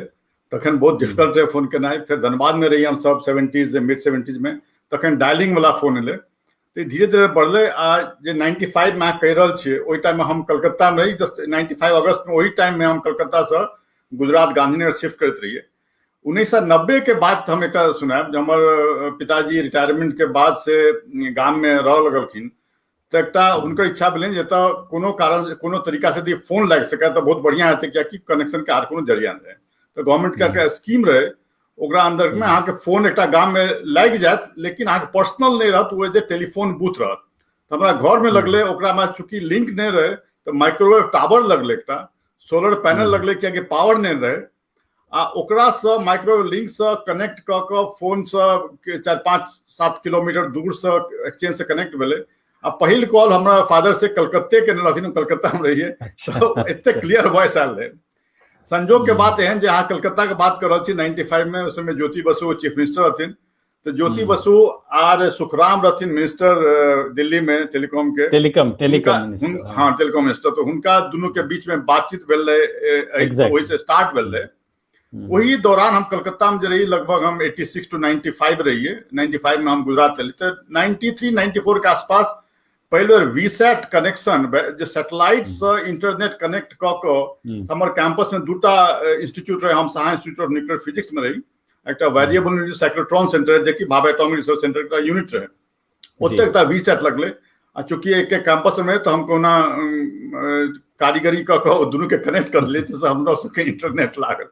तखन बहुत डिफिकल्ट रहे फोन केनाइ। फिर धनबाद में रहिए हम सब 70s मिड 70s में, तखन डायलिंग वाला फोन एलै, तो धीरे धीरे बढ़ले। आ जे 95 में कहि रहल छियै ओहि टाइम में हम कलकत्ता में रही, जस्ट 95 अगस्त में, वही टाइम में हम कलकत्ता से गुजरात गांधीनगर शिफ्ट करते रहिए। 1990 के बाद हम एक सुनाब, जब हमारे पिताजी रिटायरमेंट के बाद से गांव में रह लगलखिन, तो एक उनकर इच्छा भेल जतऽ कोनो कारण कोनो तरीका से फोन लागि सके तो बहुत बढ़िया हेतै, कियाकि कनेक्शन के आर कोनो जरिया नहीं रहे। तो गवर्नमेंट के स्कीम रहे ओकरा अंदर में अहाँ के फोन एक गांव में लागि जात, लेकिन अहाँ के पर्सनल नहीं रहत, वो जे टेलीफोन बूथ रहत। तो हमारा घर में लगले, ओकरा में चूंकि लिंक नहीं रहे तो माइक्रोवेव टावर लगले, एकटा सोलर पैनल लगले, कियाकि पावर नहीं रहे। आ ओकरा से माइक्रोवेव लिंक से कनेक्ट क के फोन से 4-5-7 किलोमीटर दूर से एक्सचेंज से कनेक्ट भेले। आ पहिल कॉल हमारा फादर से कलकत्ते के रहथिन, कलकत्ता में रहिए, तो इतने क्लियर वॉइस आयल रहे। संजोग के बात एहन जे अहाँ कलकत्ता के बात कर रहल छी 95 में, उस समय ज्योति बसु चीफ मिनिस्टर रहथिन। तो ज्योति बसु आर सुखराम रहथिन मिनिस्टर दिल्ली में टेलीकॉम के, टेलीकॉम हाँ टेलीकॉम मिनिस्टर। तो हुनका दोनों के बीच में बातचीत भेल रहे, वही से स्टार्ट भेल रहे। वही दौरान हम कलकत्ता में रही, लगभग हम 86 to 95 रहिए। 95 में हम गुजरात चले, तो 93-94 के आसपास पहले बेर वीसैट कनेक्शन जे सैटेलाइट से इंटरनेट कनेक्ट क के हमर कैंपस में दूटा इंस्टीट्यूट रहे, हम Saha institute of nuclear physics में रही, एक वेरिएबल एनर्जी साइक्लोट्रॉन सेंटर जे कि भाभा एटॉमिक रिसर्च सेंटर का यूनिट रहे, ओते ता वीसैट लगले। आ चूंकि एक कैंपस में तो हमको ना कारीगरी क के दोनों के कनेक्ट कर ले, जैसे हमरा सबके इंटरनेट लागल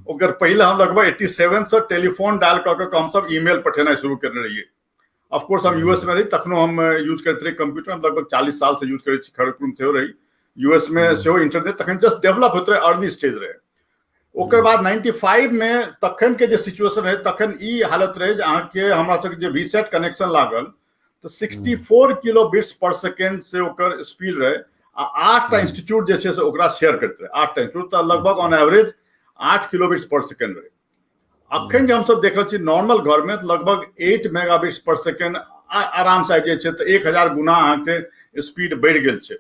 ओकर पहले हम लगभग 87 से टेलीफोन डायल क के हम सब ईमेल पठेना शुरू करने रहिए। ऑफ कोर्स हम यूएस में रही, तखनो हम यूज करते रहे कंप्यूटर, हम लगभग 40 साल से यूज करे छी, खड़गपुर में रही, यूएस में से इंटरनेट तखन जस्ट डेवलप होते रहे, अर्ली स्टेज रहे। ओकर बाद 95 में तखन के जे सिचुएशन रहे, तखन ई हालत रहे जे अहाँ के हमरा सबके जे वीसैट कनेक्शन लागल तो 64 किलोबिट्स पर सेकेंड से ओकर स्पीड रहे, आ 8टा इंस्टीट्यूट जे छे से ओकरा शेयर करते रहे, 8टा इंस्टीट्यूट, तो लगभग on average 8 kilobits per second रहे। अखन जे हम सब देख रहे छी नॉर्मल घर में लगभग 8 मेगाबिट्स पर सेकेंड आराम से आबि जाय छै, तो 1000 गुना अहाँ के स्पीड बढ़ गेल छै।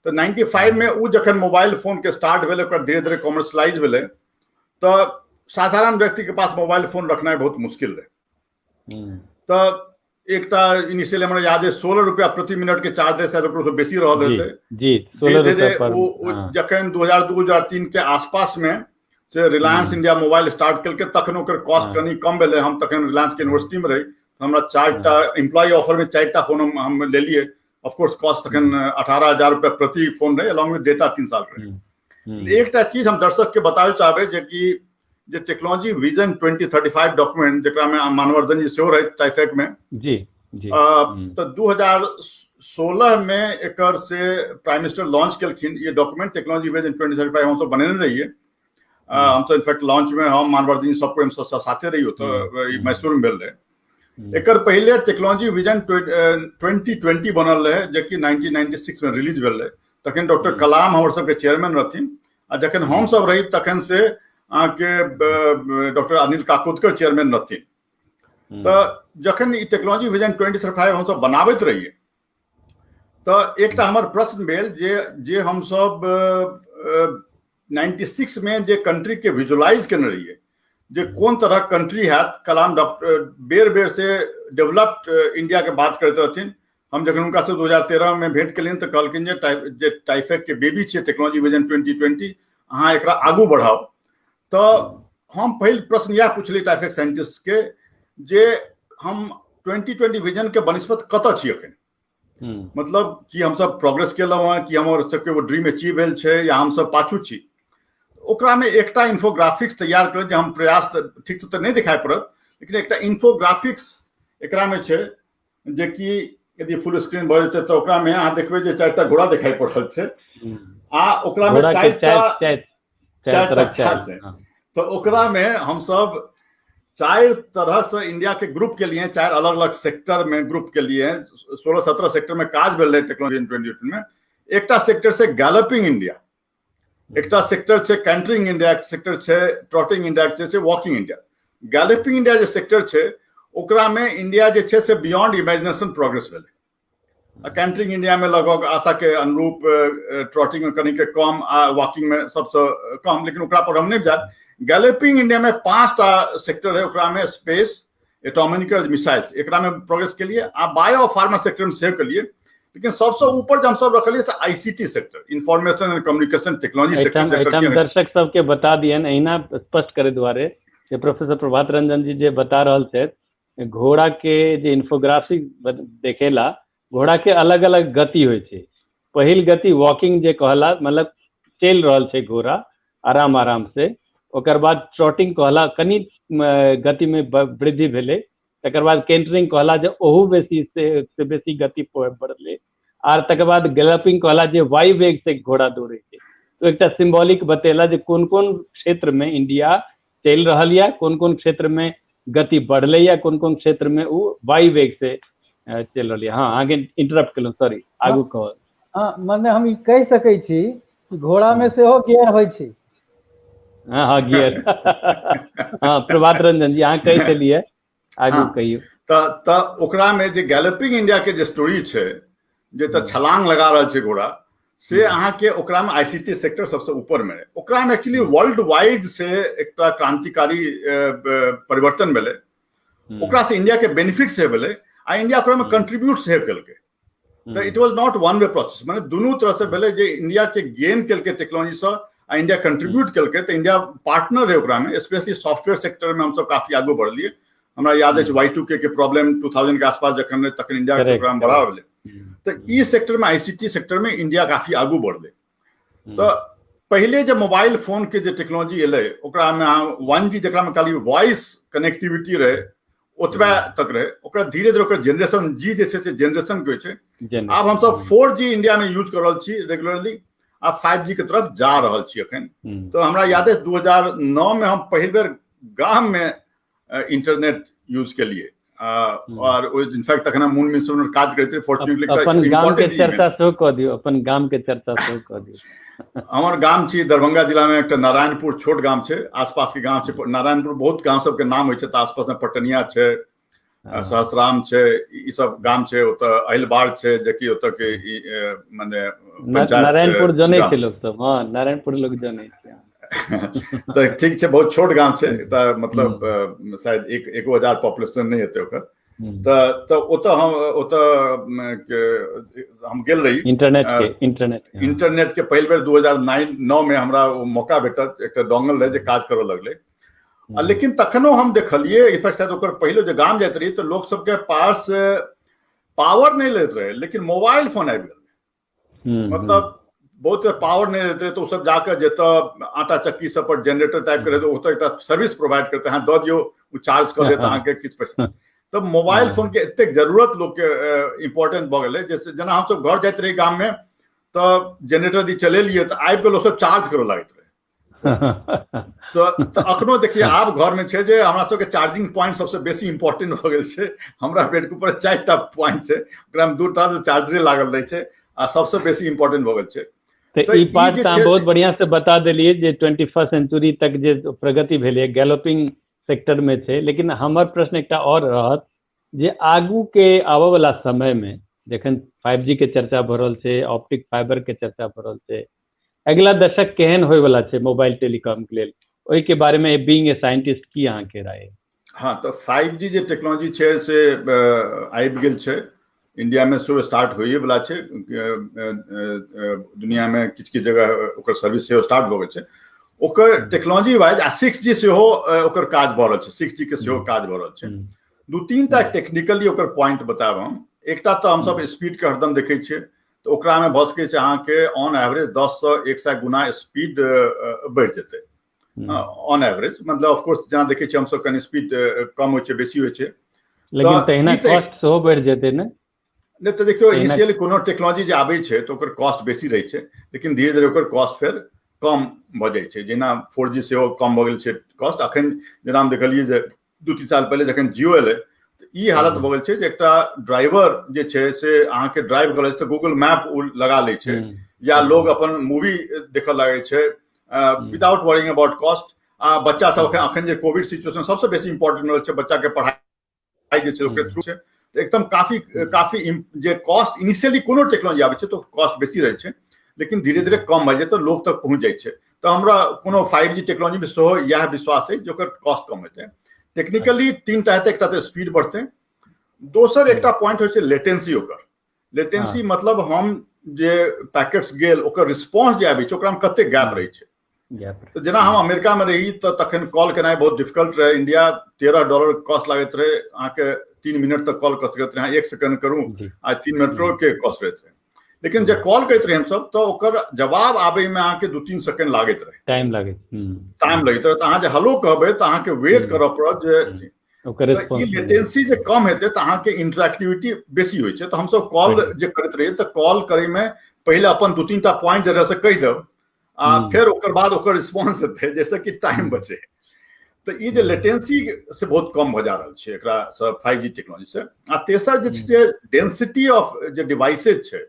तो 95 में उ जखन मोबाइल फोन के स्टार्ट भेले, ओकर धीरे धीरे कमर्शियलाइज भेले, तो साधारण व्यक्ति के पास मोबाइल फोन रखना बहुत मुश्किल रहे। तो एकटा इनिशियल हमरा याद है 16 रुपया प्रति मिनट के चार्ज रहे, शायद ओकरो से बेसी रहल हेतै जी, 16 रुपया पर। जखन 2002-2003 के आसपास में से रिलायंस इंडिया मोबाइल स्टार्ट करके, तखन ओकर कॉस्ट कनी कम भेले। हम तखन रिलायंस के यूनिवर्सिटी में रही, हमरा 4टा एम्प्लॉय ऑफर में 4टा फोन हम ले लिए। ऑफ कोर्स कॉस्ट तखन 18,000 रुपया प्रति फोन रहे, अलॉन्ग विद डेटा 3 साल रहे। एकटा चीज हम दर्शक के बतावे चाहबे जे कि जे टेक्नोलॉजी विजन 2035 डॉक्यूमेंट जेकरा में मानवर्धन जी सेहो रहे टाइफेक में जी तो 2016 में एकर से प्राइम मिनिस्टर लॉन्च केलखिन ये डॉक्यूमेंट टेक्नोलॉजी विजन 2035 हम सब बनेने रहिए। हम तो इनफैक्ट लॉन्च में हम मानवर्धन सबको हम सब साथे रही हो, तो मैसूर में भेल रहे। एकर पहले टेक्नोलॉजी विजन 2020 बनल रहे, जो कि 1996 में रिलीज भेल रहे। तखन डॉक्टर कलाम हमर सबके चेयरमैन रहथिन, आ जखन हम सब रही तखन से के डॉक्टर अनिल काकोदकर चेयरमैन रहथिन। तो जखन ई टेक्नोलॉजी विजन 2035 हम सब बनाबैत रहिए, तो एकटा हमर प्रश्न भेल जे हम सब 96 में जे कंट्री के विजुअलाइज करने रहिए, जे कोन तरह कंट्री है, कलाम डॉक्टर बेर बेर से डेवलप्ड इंडिया के बात करते रहथिन। हम जखन उनका से 2013 में भेंट केलियन तो कहलखिन जे टाइफेक के बेबी छे टेक्नोलॉजी विजन 2020, अहाँ एकरा आगू बढ़ाओ। तो हम पहले प्रश्न यह पूछलिए टाइफेक साइंटिस्ट के जे हम 2020 विजन के बनस्पत कत छी अखन, मतलब कि हम सब प्रोग्रेस केलहुँ हैं कि हमर सबके वो ड्रीम अचीव भेल छे या हम सब पाछू छी। ओकरा में एकटा इन्फोग्राफिक्स तैयार कर, जे हम प्रयास ठीक से तो नहीं दिखाई पड़त, लेकिन एकटा इन्फोग्राफिक्स एकरा में छे जे कि यदि फुल स्क्रीन भ जेतै तो ओकरा में अहाँ देखबै जे 4टा घोड़ा दिखाई पड़ रहल छे, आ ओकरा में 4टा छे। तो ओकरा में हम सब 4 तरह से इंडिया के ग्रुप के लिए, 4 अलग अलग सेक्टर में ग्रुप के लिए 16-17 सेक्टर में काज भेल रहे टेक्नोलॉजी 2020 में। एकटा सेक्टर से गैलपिंग इंडिया, एकटा सेक्टर छे कैंटरिंग इंडिया, एक सेक्टर छे ट्रॉटिंग इंडिया, एक छे वॉकिंग इंडिया। गैलपिंग इंडिया जे सेक्टर छे ओकरा में इंडिया जे छे से बियॉन्ड इमेजिनेशन प्रोग्रेस भेले। कैंटरिंग इंडिया में लगभग आशा के अनुरूप, ट्रॉटिंग में कनी के कम, वॉकिंग में सबसे कम, लेकिन ओकरा पर हम नहीं जाए। गैलपिंग इंडिया में 5टा सेक्टर है, ओकरा में स्पेस, एटॉमिक मिसाइल्स, एकरा में प्रोग्रेस के लिए, आ बायो फार्मा सेक्टर में सेव के लिए। लेकिन सबसे ऊपर जो हम सब रखलिए से ICT sector, information and communication technology sector. दर्शक सबके बता दिए अहिना स्पष्ट करे दुआरे जे प्रोफेसर प्रभात रंजन जी जे बता रहल छे, घोड़ा के जे इन्फोग्राफिक देखेला, घोड़ा के अलग अलग गति होय छे। पहिल गति वॉकिंग जे कहला, मतलब चल रहल छे घोड़ा आराम आराम से। ओकर बाद ट्रॉटिंग कहला, कनी गति में वृद्धि भेले। तकर बाद कैंटरिंग कहला जे ओहू बेसी से बेसी गति बढ़ले। आर तकर बाद गैलपिंग कहला जे वायु वेग से घोड़ा दौड़े छे। तो एकटा सिंबॉलिक बतेला जे कोन कोन क्षेत्र में इंडिया चल रहल या, कोन कोन क्षेत्र में गति बढ़ले या, कोन कोन क्षेत्र में वो वायु वेग से चल रहल है। हाँ, आगे इंटरप्ट केलहुँ, सॉरी, आगू कहल। हाँ, माने हम ई कह सकै छी कि घोड़ा में से हो गियर होय छै। हाँ गियर। हाँ, प्रभात रंजन जी अहाँ कह देलिए, आगू कहियो। त ओकरा में जे गैलपिंग इंडिया के जे स्टोरी छे, जे त छलांग लगा रहल छे घोड़ा से, अहाँ के ओकरा में आईसीटी सेक्टर सबसे ऊपर में है। ओकरा में एक्चुअली वर्ल्ड वाइड से एकटा क्रांतिकारी परिवर्तन भेले, ओकरा से इंडिया के बेनिफिट से भेले, आ इंडिया ओकरा में कंट्रीब्यूट से केलकै। तो it was not one way process, माने दोनों तरह से भले जे इंडिया के गेन केलके टेक्नोलॉजी से आ इंडिया कंट्रीब्यूट केलके, तो इंडिया पार्टनर है ओकरा में, स्पेशली सॉफ्टवेयर सेक्टर में हम सब काफी आगे बढ़लिए। हमरा याद है Y2K के प्रॉब्लम 2000 के आसपास जखन तक इंडिया के प्रोग्राम बड़ा होले, तो ई सेक्टर में ICT सेक्टर में इंडिया काफी आगे बढ़ले। तो पहले जब मोबाइल फोन के जो टेक्नोलॉजी एले ओकरा में 1G जकरा में खाली वॉइस कनेक्टिविटी रहे ओतबे तक रहे, ओकरा धीरे धीरे ओकर जनरेशन G जे छै जनरेशन के छै। अब हम सब 4G इंडिया में यूज कर रहल छी रेगुलरली, अब 5G के तरफ जा रहल छी अखन। तो हमरा याद है 2009 में हम पहली बार गांव में इंटरनेट यूज के लिए और इनफैक्ट तखन मून मिशन काज करते फॉर्चूनेटली अपन गांव के चर्चा सेहो क दियौ, अपन गांव के चर्चा सेहो क दियौ। हमर गांव छी दरभंगा जिला में एक नारायणपुर छोट गांव छै, आसपास के गांव छै नारायणपुर, बहुत गांव सब के नाम होय छै, त आसपास में पटनिया छै, सहसराम छै, ई सब गांव छै, ओत अहिलबाड़ छै, जेकि ओत के माने नारायणपुर जनै छै लोग सब। हां नारायणपुर लोग जनै छै। तो ठीक है, बहुत छोट गांव छै, त मतलब शायद 1000 पॉपुलेशन नहीं हेतै ओकर। तो ओत हम गेल रही इंटरनेट के पहले बेर 2009 में हमरा मौका भेटल, एक डोंगल रहे जे काज करऽ लगले। लेकिन तखनो हम देखलिए इनफैक्ट शायद ओकर पहले जो गांव जाइत रही तो लोग सबके पास पावर नहीं लेते रहे, लेकिन मोबाइल फोन आबि गेल, मतलब बहुत पावर नहीं देते रहे, तो सब जाकर जेता आटा चक्की सब पर जनरेटर टाइप करे तो एक सर्विस प्रोवाइड करते हैं, दो दियो वो चार्ज कर देता है किछ पैसा। तो मोबाइल फोन के इतने जरूरत लोग के इम्पोर्टेंट भ गेले, जैसे जना हम सब घर जाइत रही गांव में तो जनरेटर दी चले लिए तो आबि गेल सब चार्ज करे लागत रहे। तो अखनो देखिए आब घर में छे जे हमरा सब के चार्जिंग पॉइंट सबसे बेसी इम्पोर्टेंट भ गेल छे। हमरा बेड के ऊपर 4टा पॉइंट छे, ओकरा में 2टा चार्जरे लागल रहे छे आ सबसे बेसी इम्पोर्टेंट भ गेल छे। तो ई पार्ट तो बहुत बढ़िया से बता दिलिए जे 21st सेंचुरी तक जे प्रगति भेले गैलोपिंग सेक्टर में छे। लेकिन हमर प्रश्न एकटा और रहत जे आगू के आवे वाला समय में जखन 5G के चर्चा भ रहल छे, ऑप्टिक फाइबर के चर्चा भ रहल छे, अगला दशक केहन होय वाला छे मोबाइल टेलीकॉम के लेल, ओई के बारे में बीइंग ए साइंटिस्ट की अहाँ के राय? हाँ, तो 5G जे टेक्नोलॉजी छे से आबि गेल छे, इंडिया में शुरू स्टार्ट होइए वाला छे, दुनिया में किछ जगह ओकर सर्विस से स्टार्ट भ गेल छे। ओकर टेक्नोलॉजी वाइज 6G से हो ओकर काज भ रहल छे, 6G के सेहो काज भ रहल छे। 2-3टा टेक्निकली ओकर पॉइंट बताब हम। एकटा तो हम सब स्पीड के हरदम देखे छिए, तो ओकरा में भ सकै छै अहाँ के ऑन एवरेज 10 से 100 गुना स्पीड बढ़ जेते ऑन एवरेज। मतलब ऑफ कोर्स जहां देखे छिए हम सब कनी स्पीड कम होय छै बेसी होय छै, लेकिन तहिना कॉस्ट सेहो बढ़ जेते ने। नहीं तो देखियो इनिशियली कोनो टेक्नोलॉजी जे आबै छै तो ओकर कॉस्ट बेसी रहै छै, लेकिन धीरे धीरे ओकर कॉस्ट फेर कम भ जाइ छै। जेना 4G सेहो कम भ गेल छै कॉस्ट। अखन जेना हम देखलिए जे 2-3 साल पहले जखन जियो एलै तो ई हालत भ गेल छै जे एकटा ड्राइवर जे छै से अहाँ के ड्राइव करै छै तो गूगल मैप लगा लै छै, या लोग अपन मूवी देखऽ लागै छै विदाउट वरिंग अबाउट कॉस्ट। बच्चा सब अखन जे कोविड सिचुएशन सबसे बेसी इंपॉर्टेंट रहल छै, बच्चा के पढ़ाई जे छै ओकर थ्रू छै, एकदम काफी जे कॉस्ट इनिशियली कोनो टेक्नोलॉजी आबै छै तो कॉस्ट बेसी रहै छै, लेकिन धीरे धीरे कम भऽ जाइ तऽ लोग तक पहुँच जाइ छै। तो हमरा कोनो 5G टेक्नोलॉजी में सेहो यह विश्वास है जो कॉस्ट कम हेतै। टेक्निकली 3टा हेतै, एकटा तऽ स्पीड बढ़तै, दोसर एकटा पॉइंट होइ छै लेटेंसी। ओकर लेटेंसी मतलब हम जे पैकेट्स गेल ओकर रिस्पांस जे आबै छै ओकरा में कते गैप रहै छै। तो जेना हम अमेरिका में रही तो तखन कॉल केनाइ बहुत डिफिकल्ट रहे। इंडिया $13 कॉस्ट लागत रहे, अहाँके 3 मिनट तक कॉल कर सकते रहे, 1 सेकंड करूँ आ 3 मिनट के कॉस्ट रहते रहे। लेकिन जब कॉल करते रहे हम सब तो ओकर जवाब आबे में अहाँके 2-3 सेकंड लागत रहे, टाइम लगत रहे। तो अहाँ जे हेलो कहबै तो अहाँके वेट करऽ पड़त जे तो ई लेटेंसी जे कम हेतै तो अहाँके इंटरेक्टिविटी बेसी होइ छै। तो हम सब कॉल जे करैत रहिए तो कॉल करे में पहले अपन 2-3टा पॉइंट जे रह से कहि देब फिर ओकर बाद ओकर रिस्पांस हेतै, जैसे कि टाइम बचे। तो ये जे लेटेंसी से बहुत कम हो जा रहा है एकरा सब 5G टेक्नोलॉजी से। आ तेसर जे डेंसिटी ऑफ जे डिवाइसेज छै,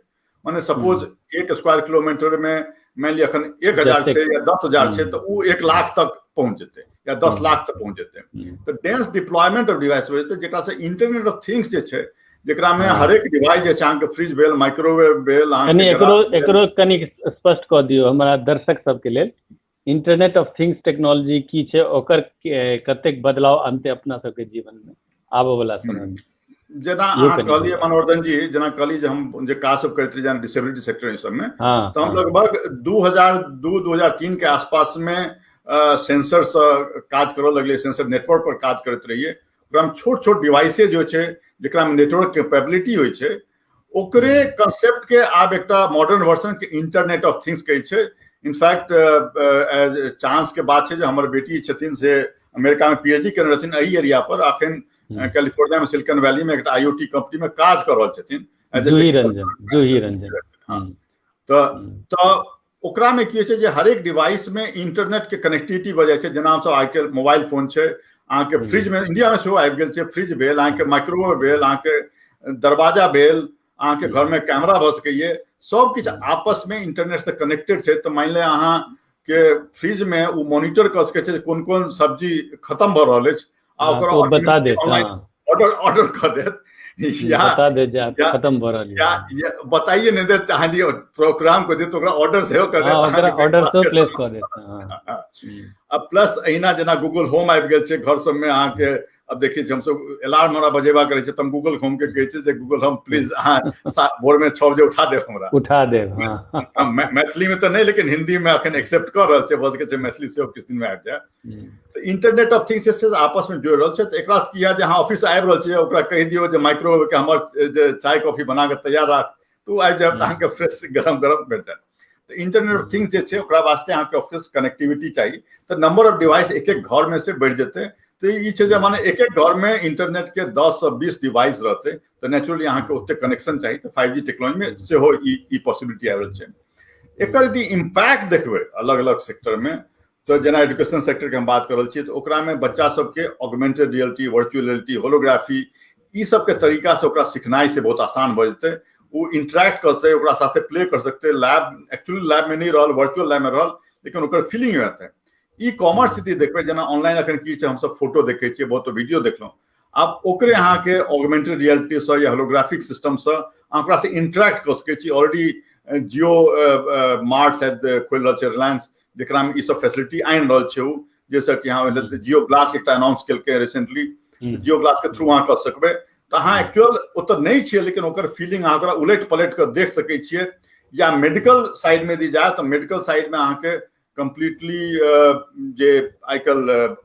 माने सपोज 1 स्क्वायर किलोमीटर में मान लिया अखन 1000 छै या 10,000 छै तो वो 1 लाख तक पहुंच जेते या 10 लाख तक पहुंच जेते। तो डेंस डिप्लॉयमेंट ऑफ डिवाइस हो जेते, जेकरा से इंटरनेट ऑफ थिंग्स जे छै, जेकरा में हर एक डिवाइस जे छै, अहाँके फ्रिज भेल, माइक्रोवेव भेल, एकरो कनी स्पष्ट क दियौ हमरा दर्शक सब के लेल, इंटरनेट ऑफ थिंग्स टेक्नोलॉजी की छै, ओकर कतेक बदलाव आनते अपना सबके जीवन में आबो वाला समय में? जेना अहाँ कहलिए मनोवर्धन जी, जेना कहलिए जे हम जे काज सब करते रहिए डिसेबिलिटी सेक्टर सब में, तो हम लगभग 2002-2003 के आसपास में सेंसर से काज करऽ लगलिए, सेंसर नेटवर्क पर काज करते रहिए। ओकरा में छोट छोट डिवाइसेज जो छै जेकरा में नेटवर्क कैपेबिलिटी होय छै, ओकरे कंसेप्ट के आब एकटा मॉडर्न वर्जन के इंटरनेट ऑफ थिंग्स कहै छै। इनफैक्ट चांस के बात है जो हमारे बेटी छथिन से अमेरिका में पीएचडी कर रहथिन एही एरिया पर, अखन कैलिफोर्निया में सिलिकॉन वैली में एक आईओटी कंपनी में काज कर रहल छथिन। जूही रंजन। तो ओकरा में की छै जे हर एक डिवाइस में इंटरनेट के कनेक्टिविटी भ जाय छै। जेना हम सब आइ के मोबाइल फोन छै, अहाँ के फ्रिज में इंडिया में सेहो आबि गेल छै, फ्रिज भेल, अहाँ के माइक्रोवेव भेल, अहाँ के दरवाजा भेल, अहाँ के घर में कैमरा भ सकैये, सब किछ आपस में इंटरनेट से कनेक्टेड छै। तो मान ले अहाँ के फ्रिज में वो मॉनिटर कर सके छै कोन कोन सब्जी खत्म भ रहल अछि, आ ओकरा बता देत, ऑर्डर कर देत, या बता दे जे खत्म भ रहल है, या बताइए नहीं देत, अहाँ दियो प्रोग्राम को देत, ओकरा ऑर्डर सेहो कर देत, ओकरा ऑर्डर से प्लेस कर देत। अब प्लस अहिना जेना गूगल होम आबि गेल छै घर सब में, अहाँ के अब देखिए हम सब अलार्म हमरा बजेबा करे छै, तम गूगल होम के कहै छै जे गूगल होम प्लीज अहाँ भोर में 6 बजे उठा देब, हमरा उठा देब। मैथिली में तो नहीं, लेकिन हिंदी में अखन एक्सेप्ट कर रहल छै, बस के छै मैथिली से किछु दिन में आबि जाए। तो इंटरनेट ऑफ थिंग्स से आपस में जोड़ रहल छै। तो एकरा से किया जे अहाँ ऑफिस आबि रहल छियै, ओकरा कहि दियौ जे माइक्रोवेव के हमर जे चाय कॉफी बना के तैयार राख, तो आबि जायब त अहाँ के फ्रेश गरम गरम भेट जायत। तो इंटरनेट ऑफ थिंग्स जे छै ओकरा वास्ते अहाँ के ऑफिस कनेक्टिविटी चाहिए। तो नंबर ऑफ डिवाइस एक एक घर में से बढ़ जेतै। तो ये माने एक एक घर में इंटरनेट के 10 से 20 डिवाइस रहते, तो नेचुरली अहाँ के ओते कनेक्शन चाहिए। तो 5G टेक्नोलॉजी में से हो ई पॉसिबिलिटी आबि रहल छै। एकर यदि इम्पैक्ट देखबै अलग अलग सेक्टर में, तो जेना एजुकेशन सेक्टर के हम बात कर रहल छियै, तो ओकरा में बच्चा सबके augmented reality, virtual reality, holography, ई सब के तरीका से ओकरा सिखनाइ से बहुत आसान भ जेतै। वो इंटरेक्ट करते, ओकरा साथे प्ले कर सकते, लैब एक्चुअली लैब में नहीं रहल, वर्चुअल लैब में रहल, लेकिन ओकर फीलिंग रहते। ई कॉमर्स स्थिति देखबै, जेना ऑनलाइन अखन की छै, हम सब फोटो देखे छियै, बहुत वीडियो देखलहुँ, आब ओकरे अहाँ के ऑगमेंटेड रियलिटी से या होलोग्राफिक सिस्टम से अहाँ ओकरा से इंटरेक्ट कर सकै छी। ऑलरेडी जियो मार्ट शायद खोलि रहल छै रिलायंस, जेकरा में ई सब फैसिलिटी आनि रहल छै। उ जैसे कि अहाँ जियो ग्लास एकटा अनाउंस केलकै रिसेंटली, जियो ग्लास के थ्रू अहाँ कर सकबै। तो अहाँ एक्चुअल ओतऽ नहीं छियै, लेकिन ओकर फीलिंग अहाँ ओकरा उलट पलट कर देख सकै छियै। या मेडिकल साइड में दी जाए तो मेडिकल साइड में अहाँ के कम्प्लीटली जे आजकल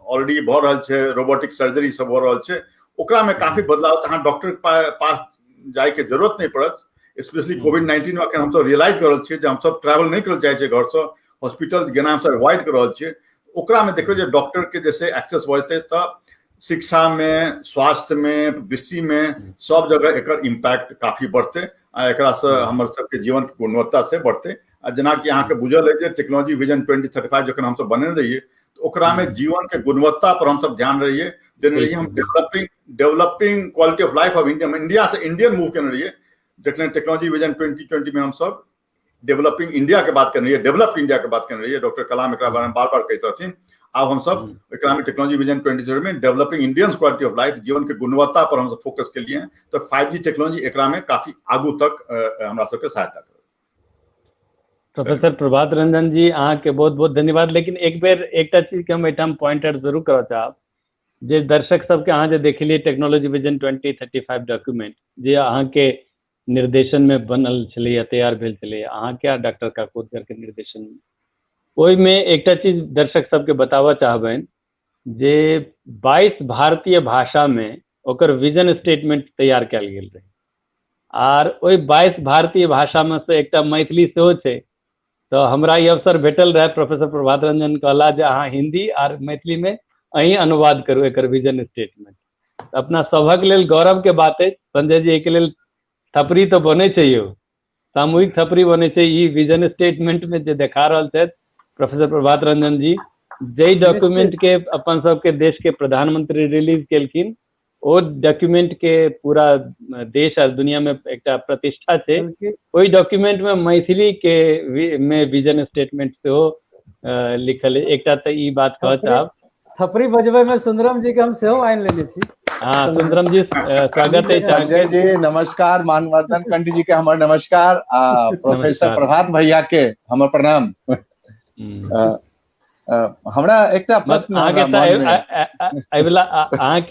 ऑलरेडी भ रहल छै, रोबोटिक सर्जरी सब हो रहल छै, ओकरा में काफी बदलाव। अहाँ डॉक्टर के पास जाए के जरूरत नहीं पड़त। स्पेशली कोविड-19 में अखन हम सब रियलाइज कर रहल छियै जे हम सब ट्रैवल नहीं करल चाहे छियै, घर से हॉस्पिटल गेना हम सब अवॉइड कर रहल छियै। ओकरा में देखबै जे डॉक्टर के जैसे एक्सेस भ जेतै, तो शिक्षा में, स्वास्थ्य में, कृषि में सब जगह एकर इम्पैक्ट काफी बढ़ते, आ एकरा से हमर सबके जीवन के गुणवत्ता से बढ़ते। जेना कि अहाँ के बुझल है जे टेक्नोलॉजी विजन 2035 जखन हम सब बने रहिए, तो ओकरा में जीवन के गुणवत्ता पर हम सब ध्यान देने रहिए। हम developing quality of life of India से इंडियन मूव करने रहिए। जखन टेक्नोलॉजी विजन 2020 में हम सब डेवलपिंग इंडिया के बात कर रही है, डेवलप्ड इंडिया के बात कर रही है, डॉक्टर कलाम एक बारे में बार बार कहते रहथिन। अब हम सब एकरा में टेक्नोलॉजी विजन 2030 में developing Indians quality of life, जीवन के गुणवत्ता पर हम सब फोकस के लिए हैं। तो 5G टेक्नोलॉजी एकरा में काफी आगू तक हमरा सबके सहायता करे। प्रोफेसर प्रभात रंजन जी, अहाँ के बहुत बहुत धन्यवाद। लेकिन एक बेर एकटा चीज के हम एठाम पॉइंट आउट जरूर करऽ चाहब, जे दर्शक सबके अहाँ जे देखलिए टेक्नोलॉजी विजन 2035 डॉक्यूमेंट जे अहाँ के निर्देशन में बनल छलैया, तैयार भेल छलैया, अहाँ के डॉक्टर काकोदकर के निर्देशन में, ओहि में एकटा चीज दर्शक सबके बताबऽ चाहबनि जे 22 भारतीय भाषा में ओकर विजन स्टेटमेंट तैयार कयल गेल रहे, आर ओहि 22 भारतीय भाषा में से एकटा मैथिली सेहो छै। तो हमरा ई अवसर भेटल रहे, प्रोफेसर प्रभात रंजन कहला जे अहाँ हिंदी आर मैथिली में अहीं अनुवाद करू एकर विजन स्टेटमेंट। अपना सभक लेल गौरव के बात है। संजय जी, एके लेल थपरी तो बने छै, यो सामूहिक थपरी बने छै। ई विजन स्टेटमेंट में जे देखा रहल छथि प्रोफेसर प्रभात रंजन जी, जे डॉक्यूमेंट के अपन सबके देश के प्रधानमंत्री रिलीज केलखिन, ओ डॉक्यूमेंट के पूरा देश और दुनिया में एक प्रतिष्ठा है। ओई डॉक्यूमेंट में मैथिली के में विजन स्टेटमेंट से हो लिखल है। एकटा तो ई बात कह चाहब, थपरी बजबै में सुंदरम जी के हम सेहो आइन लेने छी। हाँ सुंदरम जी, स्वागत है। संजय जी नमस्कार, मानवर्धन कंठी जी के हमर नमस्कार, प्रोफेसर प्रभात भैया के हमर प्रणाम। हमरा एकटा प्रश्न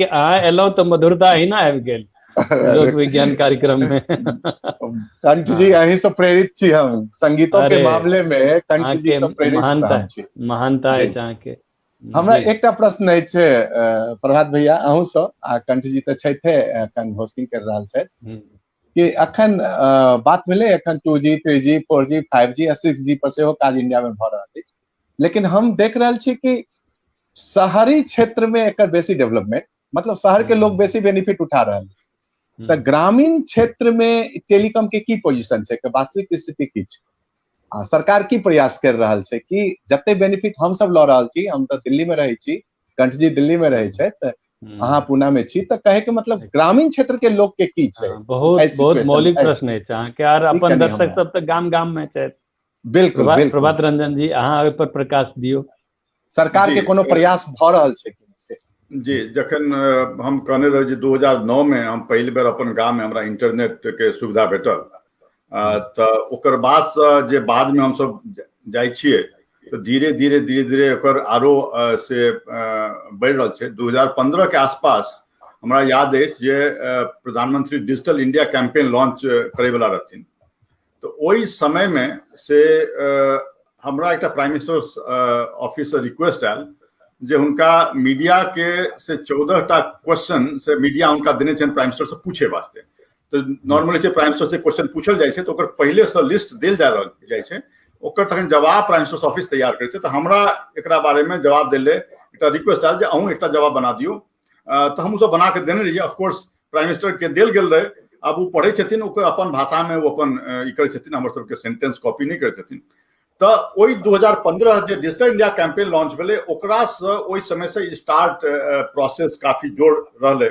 अहाँ एलौ तो मधुरता ही ना आबि गेल। लोक विज्ञान कार्यक्रम में। कंठ जी अहीं से प्रेरित छी हम संगीतों के अरे, मामले में कंठ जी अहाँके से प्रेरित हम छी। महानता जी। अछि अहाँके। हमरा जी, एकटा प्रश्न अछि प्रभात भैया अहूँ से आ कंठ जी तऽ छथि एखन होस्टिंग कर रहल छथि हम्म, कि अखन बात भेलै एखन 2G 3G 4G 5G आ 6G पर सेहो काज इंडिया में भऽ रहल अछि, लेकिन हम देख रहल छी कि शहरी क्षेत्र में एकर बेसी डेवलपमेंट, मतलब शहर के लोग बेसी बेनिफिट उठा रहल अछि। तऽ ग्रामीण क्षेत्र में टेलीकॉम के की पोजीशन छै, के वास्तविक स्थिति की छै आ सरकार की प्रयास कर रहल छै कि जते बेनिफिट हम सब लऽ रहल छी, हम तऽ दिल्ली में रहै छी, कंठ जी दिल्ली में रहै छथि, अहाँ पुणे में छी, तऽ कहे के मतलब ग्रामीण क्षेत्र के लोग के की छै बहुत एहि बहुत सिचुएशन मौलिक में? प्रश्न अछि अहाँके, आर ई अपन कनि दर्शक हमरा सब तऽ गाम गाम में छथि। बिल्कुल बिल्कुल प्रभात रंजन जी, अहाँ ओहि पर प्रकाश दियौ। सरकार जी के कोनो प्रयास भऽ रहल छै कि से? जी, जखन हम कहने रही जे 2009 में हम पहली बार अपन गाँव में हमरा इंटरनेट के सुविधा भेटल, तऽ ओकर बाद से जे बाद में हम सब जाइ छियै तो धीरे धीरे धीरे धीरे ओकर आरो से बढ़ि रहल छै। 2015 के आसपास हमरा याद अछि जे प्रधानमंत्री डिजिटल इंडिया कैंपेन लॉन्च करे वाला रहथिन, तो ओहि समय में से हमरा एक प्राइम मिनिस्टर ऑफिस से रिक्वेस्ट आयल जे हुनका मीडिया के से 14टा क्वेश्चन से मीडिया हुनका देने छनि प्राइम मिनिस्टर से पूछे वास्ते। तो नॉर्मली जे प्राइम मिनिस्टर से क्वेश्चन पूछल जाइ छै तो ओकर पहले से लिस्ट देल जा रहल जाइ छै, ओकर तखन जवाब प्राइम मिनिस्टर ऑफिस तैयार करै छै। तो हमरा एकरा बारे में जवाब देले एकटा रिक्वेस्ट आयल जे अहूँ एकटा जवाब बना दियौ, तो हम सब बना के देने रहिए। ऑफकोर्स प्राइम मिनिस्टर के देल गेल रहे, अब वो पढ़े छथिन ओकर अपन भाषा में वो अपन ई करै छथिन, हमर सबके सेंटेंस कॉपी नहीं करै छथिन। तो ओहि 2015 जे डिजिटल इंडिया कैंपेन लॉन्च भेलै ओकरा से ओहि समय से स्टार्ट प्रोसेस काफी जोड़ रहलै।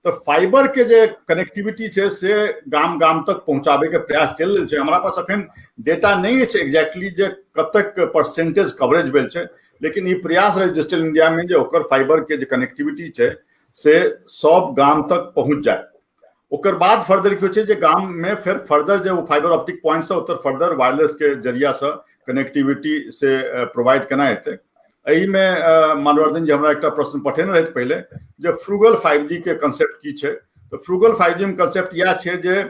तो फाइबर के जे कनेक्टिविटी छै से गाम गाम तक पहुंचाबे के प्रयास चल रहल छै। हमारा पास अखन डेटा नहीं है एग्जैक्टली जे कतक परसेंटेज कवरेज भेल छै, लेकिन ये प्रयास रहे डिजिटल इंडिया में जे ओकर फाइबर के जे कनेक्टिविटी छै से सब गाम तक पहुंच जाए। ओकर बाद फर्दर की होय छै जे गाम में फिर फर्दर जो फाइबर ऑप्टिक पॉइंट से उतर फर्दर वायरलेस के जरिया से कनेक्टिविटी से प्रोवाइड केना हेतै। एहि में मानवर्धन जी हमरा एक प्रश्न पठेने रहथि पहले जे फ्रूगल 5G के कंसेप्ट की छै। तो फ्रूगल 5G में कंसेप्ट यह छै जे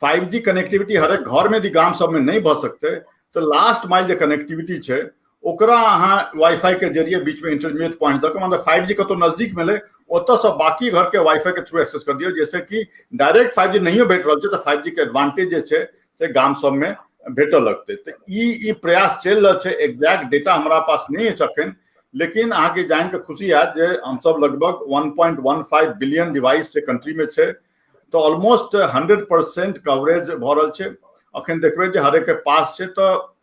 5G कनेक्टिविटी हर एक घर में यदि गाम सब में नहीं भ सकते तो लास्ट माइल जो कनेक्टिविटी छै ओकरा अहाँ वाईफाई के जरिए बीच में इंटरमीडिएट पॉइंट तक, मतलब 5G कतौ नजदीक मिले ओतऽ से बाकी घर के वाईफाई के थ्रू एक्सेस कर दियो, जैसे कि डायरेक्ट 5G नहीं भेट रहल छै तो 5G के एडवांटेज जे छै से गाम सब में भेटऽ लगते। तो ई प्रयास चल रहल छै। एग्जैक्ट डेटा हमारा पास नहीं है अखन, लेकिन अहाँ के जान के खुशी हैत जे हम सब लगभग 1.15 बिलियन डिवाइस से कंट्री में छै, तो ऑलमोस्ट 100% कवरेज भ रहल छै। अखन देखबे जे हर एक के पास छै, तो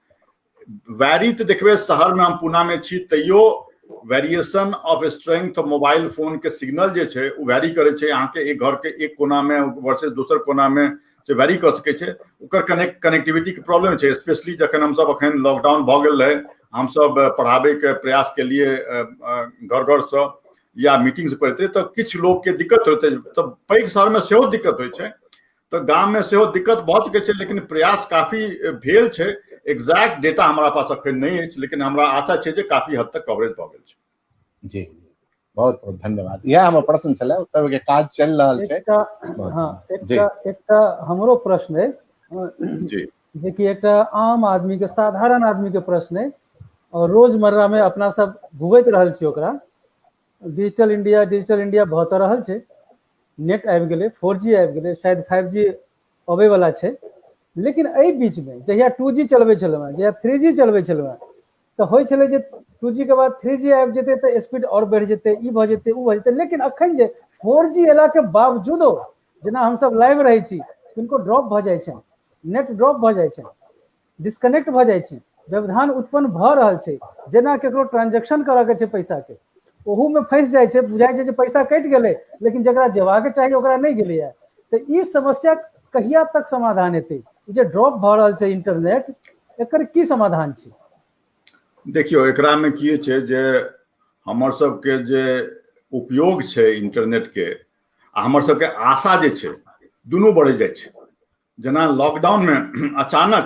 वैरी तो देखबे शहर में हम पुणे में छी तैयो variation of strength of mobile phone के सिग्नल जे छै वो वैरी करे छै। अहाँ के एक घर के एक कोना में वर्सेस दोसर कोना में से वैरी कर सके छै। ओकर कनेक्टिविटी के प्रॉब्लम छै, स्पेशली जखन हम सब अखन लॉकडाउन भ गेल रहे, हम सब पढ़ाबे के प्रयास के लिए घर घर से या मीटिंग से करते तो किछ लोग के दिक्कत होते, तो पैघ शहर में सेहो दिक्कत होय छै, तो गांव में सेहो दिक्कत भ सके छै, लेकिन प्रयास काफी भेल छै। एग्जैक्ट डेटा हमारा पास अखन नहीं है, लेकिन हमरा आशा छै जे काफी हद तक कवरेज भ गेल छै। जी बहुत बहुत धन्यवाद। यह हमर प्रश्न छलै, उत्तर के काज चल रहल छै। एकटा हमरो प्रश्न है जी जे कि एकटा आम आदमी के, साधारण आदमी के प्रश्न है और रोजमर्रा में अपना सब भुगत रहल छी ओकरा। डिजिटल इंडिया भऽ तऽ रहल छै, नेट आबि गेलै, 4G आबि गेलै, शायद 5G अबै वाला छै, लेकिन एहि बीच में जहिया 2G चलबै छलहुँ हैं, जहिया 3G चलबै छलहुँ हैं, तो होइ छलै जे 2G के बाद 3G आबि जेतै तो स्पीड और बढ़ि जेतै, ई भऽ जेतै ओ भऽ जेतै। लेकिन अखन जे 4G एला के बावजूदो जेना हम सब लाइव रहै छी, किनको ड्रॉप भऽ जाइ छै, नेट ड्रॉप भऽ जाइ छै, डिस्कनेक्ट भऽ जाइ छै, व्यवधान उत्पन्न भऽ रहल छै। जेना केकरो ट्रांजेक्शन करऽ के छै पैसा के, ओहू में फंसि जाइ छै, बुझाइ छै जे पैसा कटि गेलै, लेकिन जकरा जेबाक चाही ओकरा नहीं गेलैया। तो ई समस्या कहिया तक समाधान हेतै? जे ड्रॉप भऽ रहल छै इंटरनेट, एकर की समाधान छै? देखियो एकरा में की छै जे हमर सबके जे उपयोग छै इंटरनेट के आ हमर सबके आशा जे छै दुनू बढ़ि जाइ छै। जेना लॉकडाउन में अचानक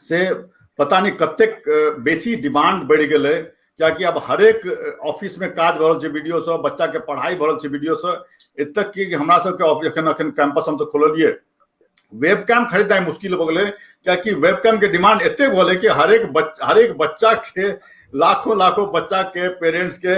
से पता नहीं कतेक बेसी डिमांड बढ़ि गेलै क्या कि अब हरेक ऑफिस में काज भरल छै वीडियो से, बच्चा के पढ़ाई भरल छै वीडियो से, एत तक कि हमरा सबके अखन कैंपस हम तो खोललिए, वेबकैम खरीदनाइ मुश्किल भ गेलै, कियाकि वेबकैम के डिमांड एते भेलै कि हरेक बच्चा के लाखों बच्चा के पेरेंट्स के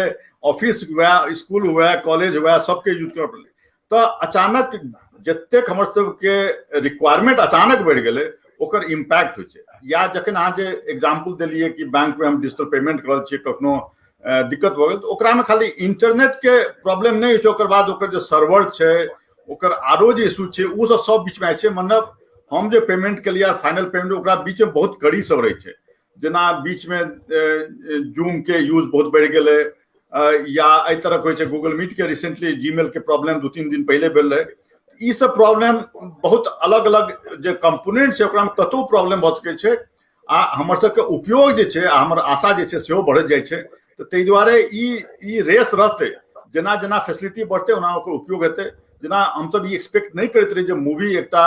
ऑफिस हुआ, स्कूल हुआ, कॉलेज हुआ, सबके यूज करऽ पड़लै। तो अचानक जतेक हमर सबके रिक्वायरमेंट अचानक बढ़ि गेलै ओकर इम्पैक्ट होइ छै। या जखन अहाँ जे एग्जाम्पल देलिए कि बैंक में हम डिजिटल पेमेंट करल छियै, कखनो दिक्कत भ गेल तो ओकरा में खाली इंटरनेट के प्रॉब्लम नहीं होइ छै, ओकर बाद ओकर जे सर्वर छै, ओकर आरो जे इशू छै, उ सब बीच में आइ छै। मतलब हम जे पेमेंट के लिए फाइनल पेमेंट ओकरा बीच में बहुत कड़ी सब रहे छै, जेना बीच में जूम के यूज बहुत बढ़ि गेलै, या एहि तरह होइ छै गूगल मीट के रिसेंटली जीमेल के प्रॉब्लम 2-3 दिन पहले भेल रहे। ई सब प्रॉब्लम बहुत अलग अलग जे कंपोनेंट छै ओकरा में कतौ प्रॉब्लम भ सकै छै, आ हमर सबके उपयोग जे छै, हमर आशा जे छै सेहो बढ़ि जाइ छै। तो ताहि दुआरे ई रेस रहतै, जेना जेना फैसिलिटी बढ़तै ओना ओकर उपयोग हेतै। जेना हमसब ई एक्सपेक्ट नहीं करैत रही जे मूवी एकटा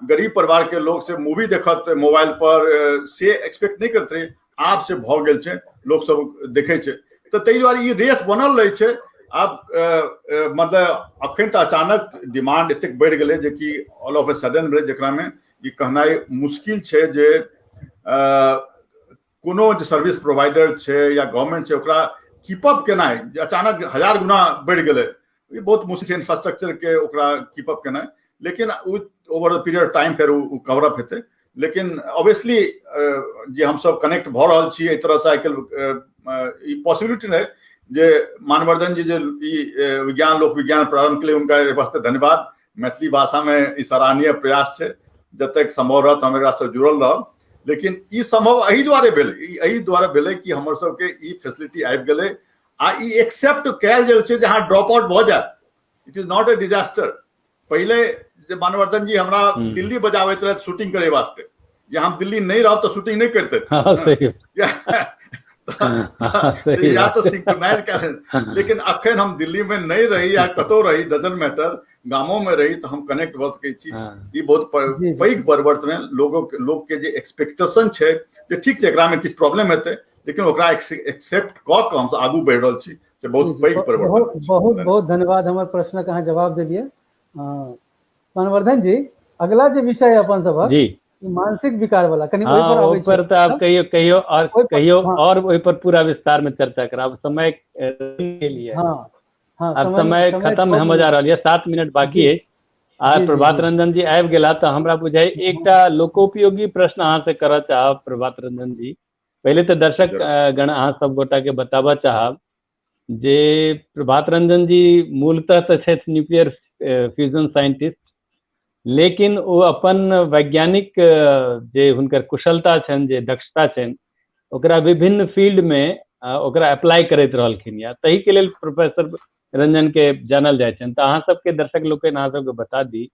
गरीब परिवार के लोग से मूवी देखत मोबाइल पर, से एक्सपेक्ट नहीं करैत रही, आब से भ गेल छै, लोग सब देखे छै। तो ताहि दुआरे ई रेस बनल रहे छै। आब मतलब अखन तो अचानक डिमांड एतेक बढ़ि गेलै जे कि ऑल ऑफ ए सडन भेलै, जेकरा में ई कहनाइ मुश्किल छै जे कोनो जे सर्विस प्रोवाइडर छै या गवर्नमेंट छै ओकरा कीप अप केनाइ अचानक 1000 गुना बढ़ि गेलै, ई बहुत मुश्किल छै इंफ्रास्ट्रक्चर के ओकरा कीप अप केनाइ। लेकिन ओवर द पीरियड टाइम फेर कवर अप हेतै। लेकिन ऑब्वियसली जे हम सब कनेक्ट भ रहल छी एहि तरह से आइकाल्हि ई पॉसिबिलिटी रहे जे मानवर्धन जी जे विज्ञान लोक विज्ञान प्रारंभ के लिए उनका वास्ते धन्यवाद। मैथिली भाषा में ई सराहनीय प्रयास छै, जतेक संभव रहत हम एकरा से जुड़ल रहब। लेकिन ई संभव एहि दुआरे भेलै कि हमर सबके ई फैसिलिटी आबि गेलै, आ ई एक्सेप्ट कयल गेल छै जे अहाँ ड्रॉप आउट भ जायत, it is not a disaster. पहले जे मानवर्धन जी हमरा दिल्ली बजाबैत रहे शूटिंग करे वास्ते, या हम दिल्ली नहीं रहब तो शूटिंग नहीं करते या तो सिंक्रोनाइज कर। लेकिन अखन हम दिल्ली में नहीं रही या कतौ रही, डजंट मैटर, गामों में रही तो हम कनेक्ट भ सकै छी। ई बहुत पैघ परिवर्तन लोग के जे एक्सपेक्टेशन छै जे ठीक छै एकरा में किछु प्रॉब्लम हेतै, लेकिन ओकरा एक्सेप्ट क के हम आगू बढ़ि रहल छी, से बहुत पैघ परिवर्तन। बहुत बहुत धन्यवाद, हमर प्रश्न के अहाँ जवाब देलिए। मानवर्धन जी, अगला जे विषय अपन सबक जी मानसिक विकार वाला, कनी ओइ पर आबै छै। पर तो आप कहियो और ओइ पर पूरा विस्तार में चर्चा करब, समय के लिए। अब समय खत्म होमय जा रहल है, 7 मिनट बाकी है। आज प्रभात रंजन जी आबि गेला तो हमरा बुझाई एकटा लोकोपयोगी प्रश्न अहाँ से करऽ चाहब। प्रभात रंजन जी, पहले तो दर्शक गण अहाँ सब गोटा के बताबऽ चाहब जे प्रभात रंजन जी मूलतः तो छथि न्यूक्लियर फ्यूजन साइंटिस्ट, लेकिन वो अपन वैज्ञानिक जे हुनकर कुशलता छनि, जे दक्षता छनि, ओकरा विभिन्न फील्ड में ओकरा अप्लाई करैत रहलखिन, या तही के लेल प्रोफेसर रंजन के जानल जाय छनि। तो अहाँ सबके दर्शक लोग अहाँ सबके बता दी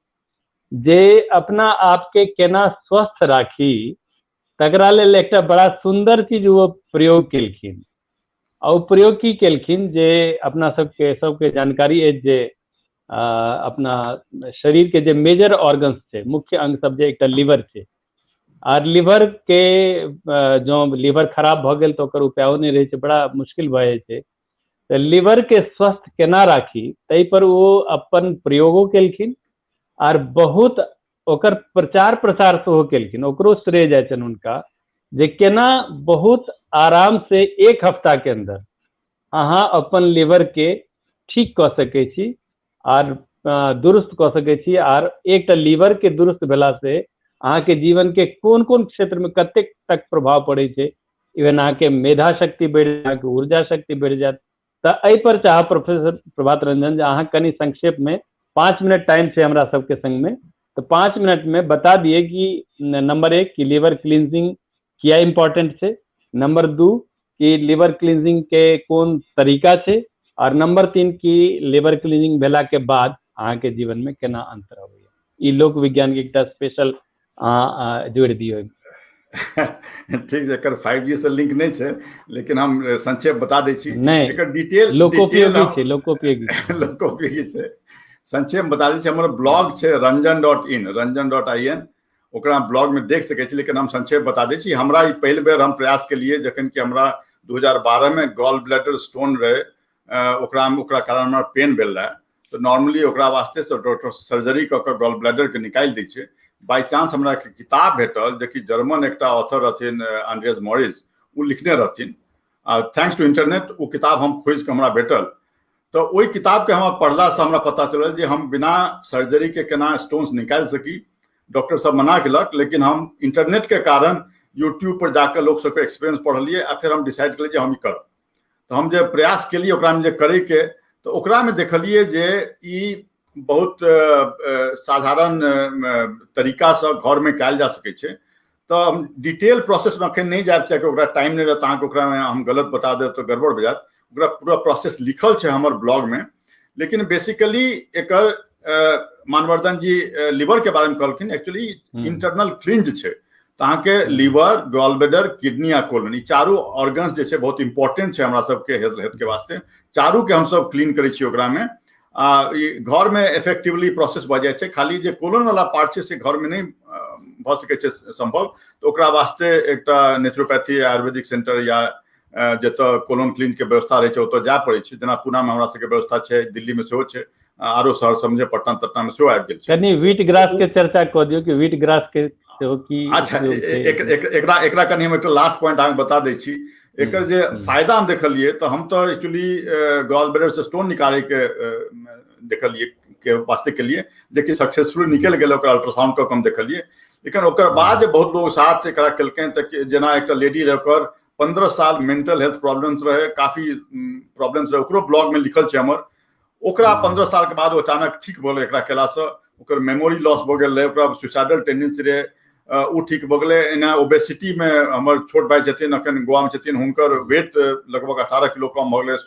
जे अपना आप के केना स्वस्थ राखी, तकरा लेल एकटा बड़ा सुंदर चीज वो प्रयोग केलखिन। और प्रयोग की केलखिन जे अपना सबके जानकारी है जे अपना शरीर के जे मेजर ऑर्गन्स छै, मुख्य अंग सब जे, एकटा लीवर छै, आर लीवर के जो लीवर खराब भ गेल तो ओकर उपायो नहीं रहे छै, बड़ा मुश्किल भ जाय छै। तो लीवर के स्वस्थ केना राखी तै पर वो अपन प्रयोगो केलखिन, आर बहुत ओकर प्रचार प्रसार सेहो केलखिन। ओकरो श्रेय जाय छनि हुनका जे केना बहुत आराम से 1 हफ्ता के अंदर अहाँ अपन लीवर के ठीक क सकै छी आर दुरुस्त क सकै छी। आर एकटा लीवर के दुरुस्त भेला से अहाँ के जीवन के कोन कोन क्षेत्र में कतेक तक प्रभाव पड़े छै, इवन अहाँ के मेधा शक्ति बढ़ि जाए, अहाँ के ऊर्जा शक्ति बढ़ि जाए। तो एहि पर चाह प्रोफेसर प्रभात रंजन जे अहाँ कनी संक्षेप में 5 मिनट टाइम छै हमरा सबके संग में, तो 5 मिनट में बता दिए कि नंबर 1 कि लीवर क्लींजिंग किया इम्पोर्टेंट छै, नंबर 2 कि लीवर क्लींजिंग के कोन तरीका छै, और नंबर 3 की लीवर क्लीनिंग भेला के बाद अहाँ के जीवन में केना अंतर होइए। ई लोक विज्ञान के एकटा स्पेशल जोड़ दियो। ठीक है, एकर 5G से लिंक नहीं छै, लेकिन हम संक्षेप बता दै छी। नहीं, एकर डिटेल लोकोपयोगी छै, लोकोपयोगी छै। संक्षेप बता दै छी, हमर ब्लॉग छै ranjan.in, ranjan.in, ओकरा ब्लॉग में देख सकै छी। लेकिन हम संक्षेप बता दै छी। हमरा ई पहिल बेर हम प्रयास के लिए जखन कि हमरा 2012 में गॉल ब्लैडर स्टोन रहे, ओकरा कारण हमरा पेन भेल रहे, तो नॉर्मली ओकरा वास्ते से डॉक्टर सर्जरी क के गॉल ब्लैडर के निकालि दै छै। बाय चांस हमरा के किताब भेटल जेकि जर्मन एकटा ऑथर रहथिन एंड्रियस मॉरिस, वो लिखने रहथिन, थैंक्स टू इंटरनेट वो किताब हम खोज के हमरा भेटल। तो ओहि किताब के हम पढ़ला से हमरा पता चलल जे हम बिना सर्जरी के केना स्टोन्स निकालि सकी। डॉक्टर सब मना केलक, लेकिन हम इंटरनेट के कारण यूट्यूब पर जाकर लोग सबके एक्सपीरियंस पढ़लिए आ फिर हम डिसाइड कलिए जे हम ई करब। तो हम जे प्रयास केलिए ओकरा में जे करे के, तो ओकरा में देखलिए जे ई बहुत साधारण तरीका से घर में कयल जा सकै छै। तो हम डिटेल प्रोसेस में अखन नहीं जायब, कियाकि ओकरा टाइम नहीं रहता, अहाँके ओकरा में हम गलत बता देब तो गड़बड़ हो जायत। ओकरा पूरा प्रोसेस लिखल छै हमर ब्लॉग में। लेकिन बेसिकली एकर मानवर्धन जी लिवर के बारे में कहलखिन, एक्चुअली इंटरनल क्लींज छै। तो अहाँके लिवर, गॉलब्लैडर, किडनी आ कोलन, ई चारू ऑर्गन्स जे छै बहुत इंपॉर्टेंट छै हमरा सबके हेल्थ के वास्ते। चारू के हम सब क्लीन करै छियै ओकरा में। घर में इफेक्टिवली प्रोसेस भऽ जाइ छै। खाली जे कोलन वाला पार्ट छै से घर में नहीं भऽ सकै छै संभव, तो ओकरा वास्ते एकटा नेचुरोपैथी आयुर्वेदिक सेंटर या जतऽ कोलन क्लीन के व्यवस्था रहै छै ओतऽ जाय पड़ै छै। जेना पूना में हमरा सबके व्यवस्था छै, दिल्ली में सेहो छै, आरो शहर समझे पटना तटना में सेहो आबि गेल छै। कनी व्हीट ग्रास के चर्चा कऽ दियौ कि व्हीट ग्रास के सेहो की। अच्छा, एकरा कनी हम एकटा लास्ट पॉइंट अहाँके बता दै छी। एकर जे फायदा हम देखलिए, तो हम तो एक्चुअली गॉल ब्लैडर से स्टोन निकाले के देखलिए के वास्ते के लिए, जेकि सक्सेसफुली निकल गेल, ओकरा अल्ट्रासाउंड क हम देखलिए। लेकिन ओकर बाद बहुत लोग साथ एकरा केलकै, तक जेना एकटा लेडी रहे, ओकर 15 साल मेंटल हेल्थ प्रॉब्लम्स रहे, काफी प्रॉब्लम्स रहे, ओकरो ब्लॉग में लिखल छै हमर। ओकरा 15 साल के बाद अचानक ठीक भऽ गेलै एकरा केला से। ओकर मेमोरी लॉस भऽ गेल रहे, ओकरा सुसाइडल टेंडेंसी रहे, वो ठीक भऽ गेलै। एना ओबेसिटी में हमर छोट भाई छथिन, अखन गोवा में छथिन, हुनकर वेट लगभग 18 किलो कम भऽ गेलै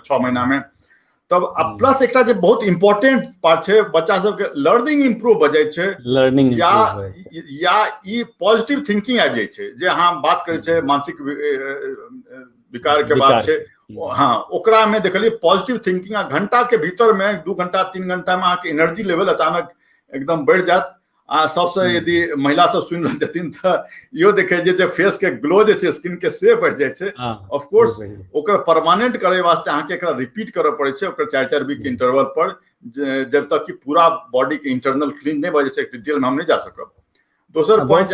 6 महीना में। तब प्लस एकटा जे बहुत इंपॉर्टेंट पार्ट छै, बच्चा सबके लर्निंग इंप्रूव भऽ जाइ छै, लर्निंग या ई पॉजिटिव थिंकिंग आबि जाइ छै। जे अहाँ बात करै छै मानसिक विकार के बात छै, हाँ, ओकरा में देखलिए पॉजिटिव थिंकिंग आ घंटा के भीतर में 2 घंटा 3 घंटा में अहाँके एनर्जी लेवल अचानक एकदम बढ़ि जायत। आ सबसे यदि महिला सब सुनि रहल छथिन तऽ इहो देखे जे फेस के ग्लो जे छै, स्किन के से बढ़ि जाइ छै। ऑफ कोर्स ओकर परमानेंट करे वास्ते अहाँके एकरा रिपीट करऽ पड़ै छै, ओकर 4-4 वीक के इंटरवल पर, जब तक कि पूरा बॉडी के इंटरनल क्लीन नहीं भऽ जाइ छै। डिटेल में हम नहीं जा सकब। दोसर पॉइंट,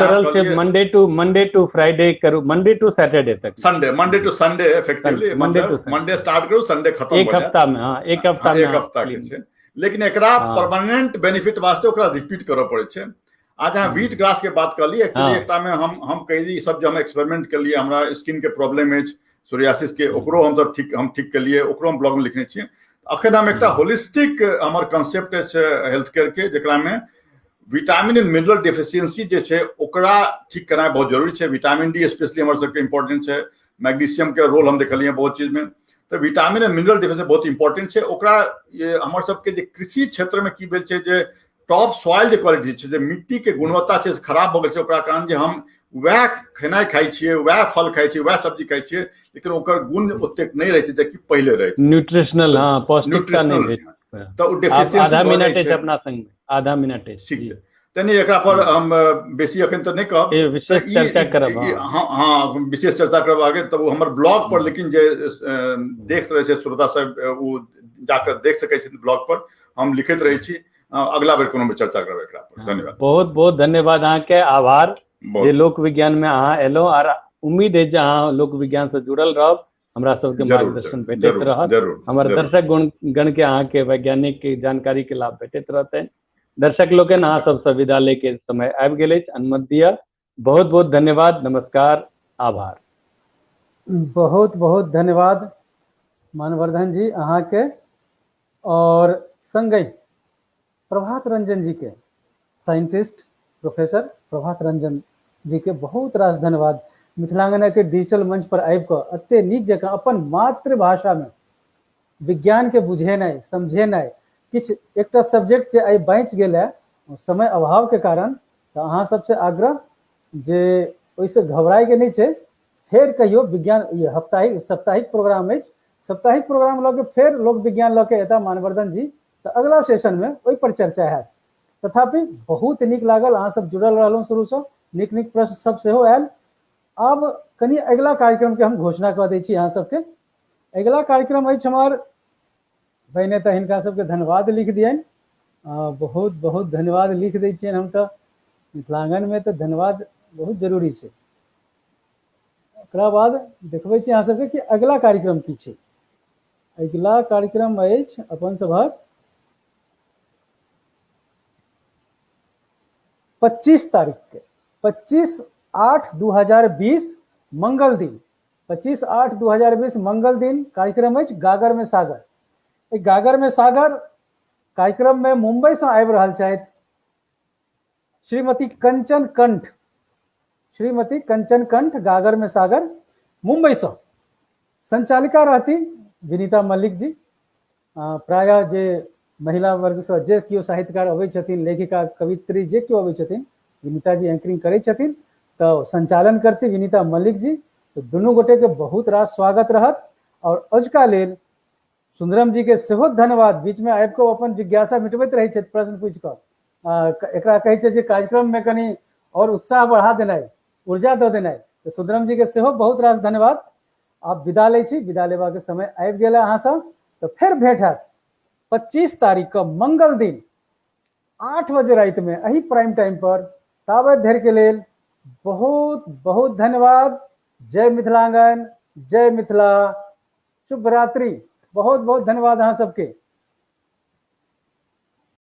मंडे टू फ्राइडे करू, मंडे टू सैटरडे तक, Monday to Sunday effectively, Monday start करू, संडे खत्म हो जाए, एक हफ्ता में। हाँ, एक हफ्ता के छै। लेकिन एकरा परमानेंट बेनिफिट वास्ते ओकरा रिपीट करऽ पड़ै छै। आज अहाँ व्हीट ग्रास के बात कर ली, एक्चुअली एकटा में हम कही सब जो हम एक्सपेरिमेंट कर लिए, हमरा स्किन के प्रॉब्लम है सोरियासिस के, ओकरो हम सब ठीक कर लिए, ओकरो हम ब्लॉग में लिखने छियै। अखन हम एकटा होलिस्टिक हमर कंसेप्ट है हेल्थ केयर के, जेकरा में विटामिन एंड मिनरल डेफिशिएंसी जे छै ओकरा ठीक करना बहुत जरूरी छै। विटामिन डी स्पेशली हमर सबके इंपॉर्टेंट छै, मैग्नीशियम के रोल हम देखलिए बहुत चीज में। तो विटामिन एंड मिनरल डेफिशिएंसी बहुत इंपॉर्टेंट छै। ओकरा हमर सबके जे कृषि क्षेत्र में की भेल छै, जे टॉप सॉइल जे क्वालिटी छै, जे मिट्टी के गुणवत्ता छै खराब भऽ गेल छै, ओकरा कारण जे हम वएह खेनाइ खाइ छियै, वएह फल खाइ छियै, वएह सब्जी खाइ छियै, लेकिन ओकर गुण ओतेक नहीं रहै छै जबकि पहिले रहै छै। न्यूट्रिशनल, हाँ, पौष्टिकता नहीं रहै छै। तो डेफिशिएंसी आधा मिनट छै अपना संग में, आधा मिनट है, ठीक छै। तनी एकरा पर हम बेसी अखन तो नहीं कहब, विशेष चर्चा करब। हाँ, विशेष चर्चा करब आगे। तो वो हमर ब्लॉग पर, लेकिन जे देख रहे छै श्रोता सब, वो जाकर देख सकै छै ब्लॉग पर, हम लिखित रहे छी। अगला बेर कोनो चर्चा करब एकरा पर। धन्यवाद, बहुत बहुत धन्यवाद अहाँके, आभार जे लोक विज्ञान में अहाँ एलहुँ। और उम्मीद है जे अहाँ लोक विज्ञान से जुड़ल रहब, हमरा सबके मार्गदर्शन भेटैत रहत। हमर दर्शक गण के अहाँके वैज्ञानिक के जानकारी के लाभ भेटैत रहतनि। दर्शक लोकनि अहाँ सबसे विदा ले के समय आबि गेल अछि, अनुमति दिअ। बहुत बहुत धन्यवाद, नमस्कार, आभार। बहुत बहुत धन्यवाद मानवर्धन जी अहाँ के, और संगहि प्रभात रंजन जी के, साइंटिस्ट प्रोफेसर प्रभात रंजन जी के बहुत रास धन्यवाद। मिथिलांगना के डिजिटल मंच पर आबि कऽ एते नीक जकाँ अपन मातृभाषा में विज्ञान के बुझेनाइ, समझेनाइ, किछु एकटा सब्जेक्ट जे आइ बाँचि गेल है समय अभाव के कारण, तो अहाँ सबसे आग्रह जे ओइसे घबराए के नहीं छै। फेर कहियो विज्ञान ये हफ्ताहिक साप्ताहिक प्रोग्राम है, साप्ताहिक प्रोग्राम लऽ के फेर लोक विज्ञान लऽ के एता मानवर्धन जी, तो अगला सेशन में ओहि पर चर्चा है। तथापि बहुत नीक लागल, अहाँ सब जुड़ल रहलहुँ शुरू से, नीक नीक प्रश्न सब सेहो आयल। अब कनी अगला कार्यक्रम के हम घोषणा कर दै छी अहाँ सबके। अगला कार्यक्रम अछि हमार, पहिने तऽ हिनका सबके धन्यवाद लिख दियनि, बहुत बहुत धन्यवाद लिख दै छियनि हम। तऽ मिथिलांगन में तो धन्यवाद बहुत जरूरी छै। ओकरा बाद देखबै छी अहाँ सबके कि अगला कार्यक्रम की छै। अगला कार्यक्रम अछि अपन सभक 25 तारीख के, 25/8/2020 मंगल दिन, 25/8/2020 मंगल दिन कार्यक्रम अछि गागर में सागर। गागर में सागर कार्यक्रम में मुंबई से आबि रहल छथि श्रीमती कंचन कंठ, श्रीमती कंचन कंठ गागर में सागर मुंबई से। संचालिका रहती विनीता मल्लिक जी। प्रायः जे महिला वर्ग से जे कियो साहित्यकार अबै छथिन, लेखिका कवित्री जे कियो अबै छथिन, विनीता जी एंकरिंग करै छथिन, तो संचालन करती विनीता मल्लिक जी। तो दुनू गोटे के बहुत रास स्वागत रहत। और अजुका लेल सुंदरम जी के सेहो धन्यवाद, बीच में आबि कऽ अपन जिज्ञासा मिटबैत रहै छथि, प्रश्न पूछि कऽ एकरा कहै छै जे कार्यक्रम में कनी और उत्साह बढ़ा देनाइ, ऊर्जा दऽ देनाइ। तो सुंदरम जी के सेहो बहुत रास धन्यवाद। आब विदा लै छी, विदा लेबा के समय आबि गेल अहाँ सब। तो फिर भेंट हैत 25 तारीख के मंगल दिन 8 बजे राति में अही प्राइम टाइम पर। ताबत धरि के लेल बहुत बहुत धन्यवाद। जय मिथिलांगन, जय मिथिला, शुभ रात्रि। बहुत बहुत धन्यवाद अहाँ सबके।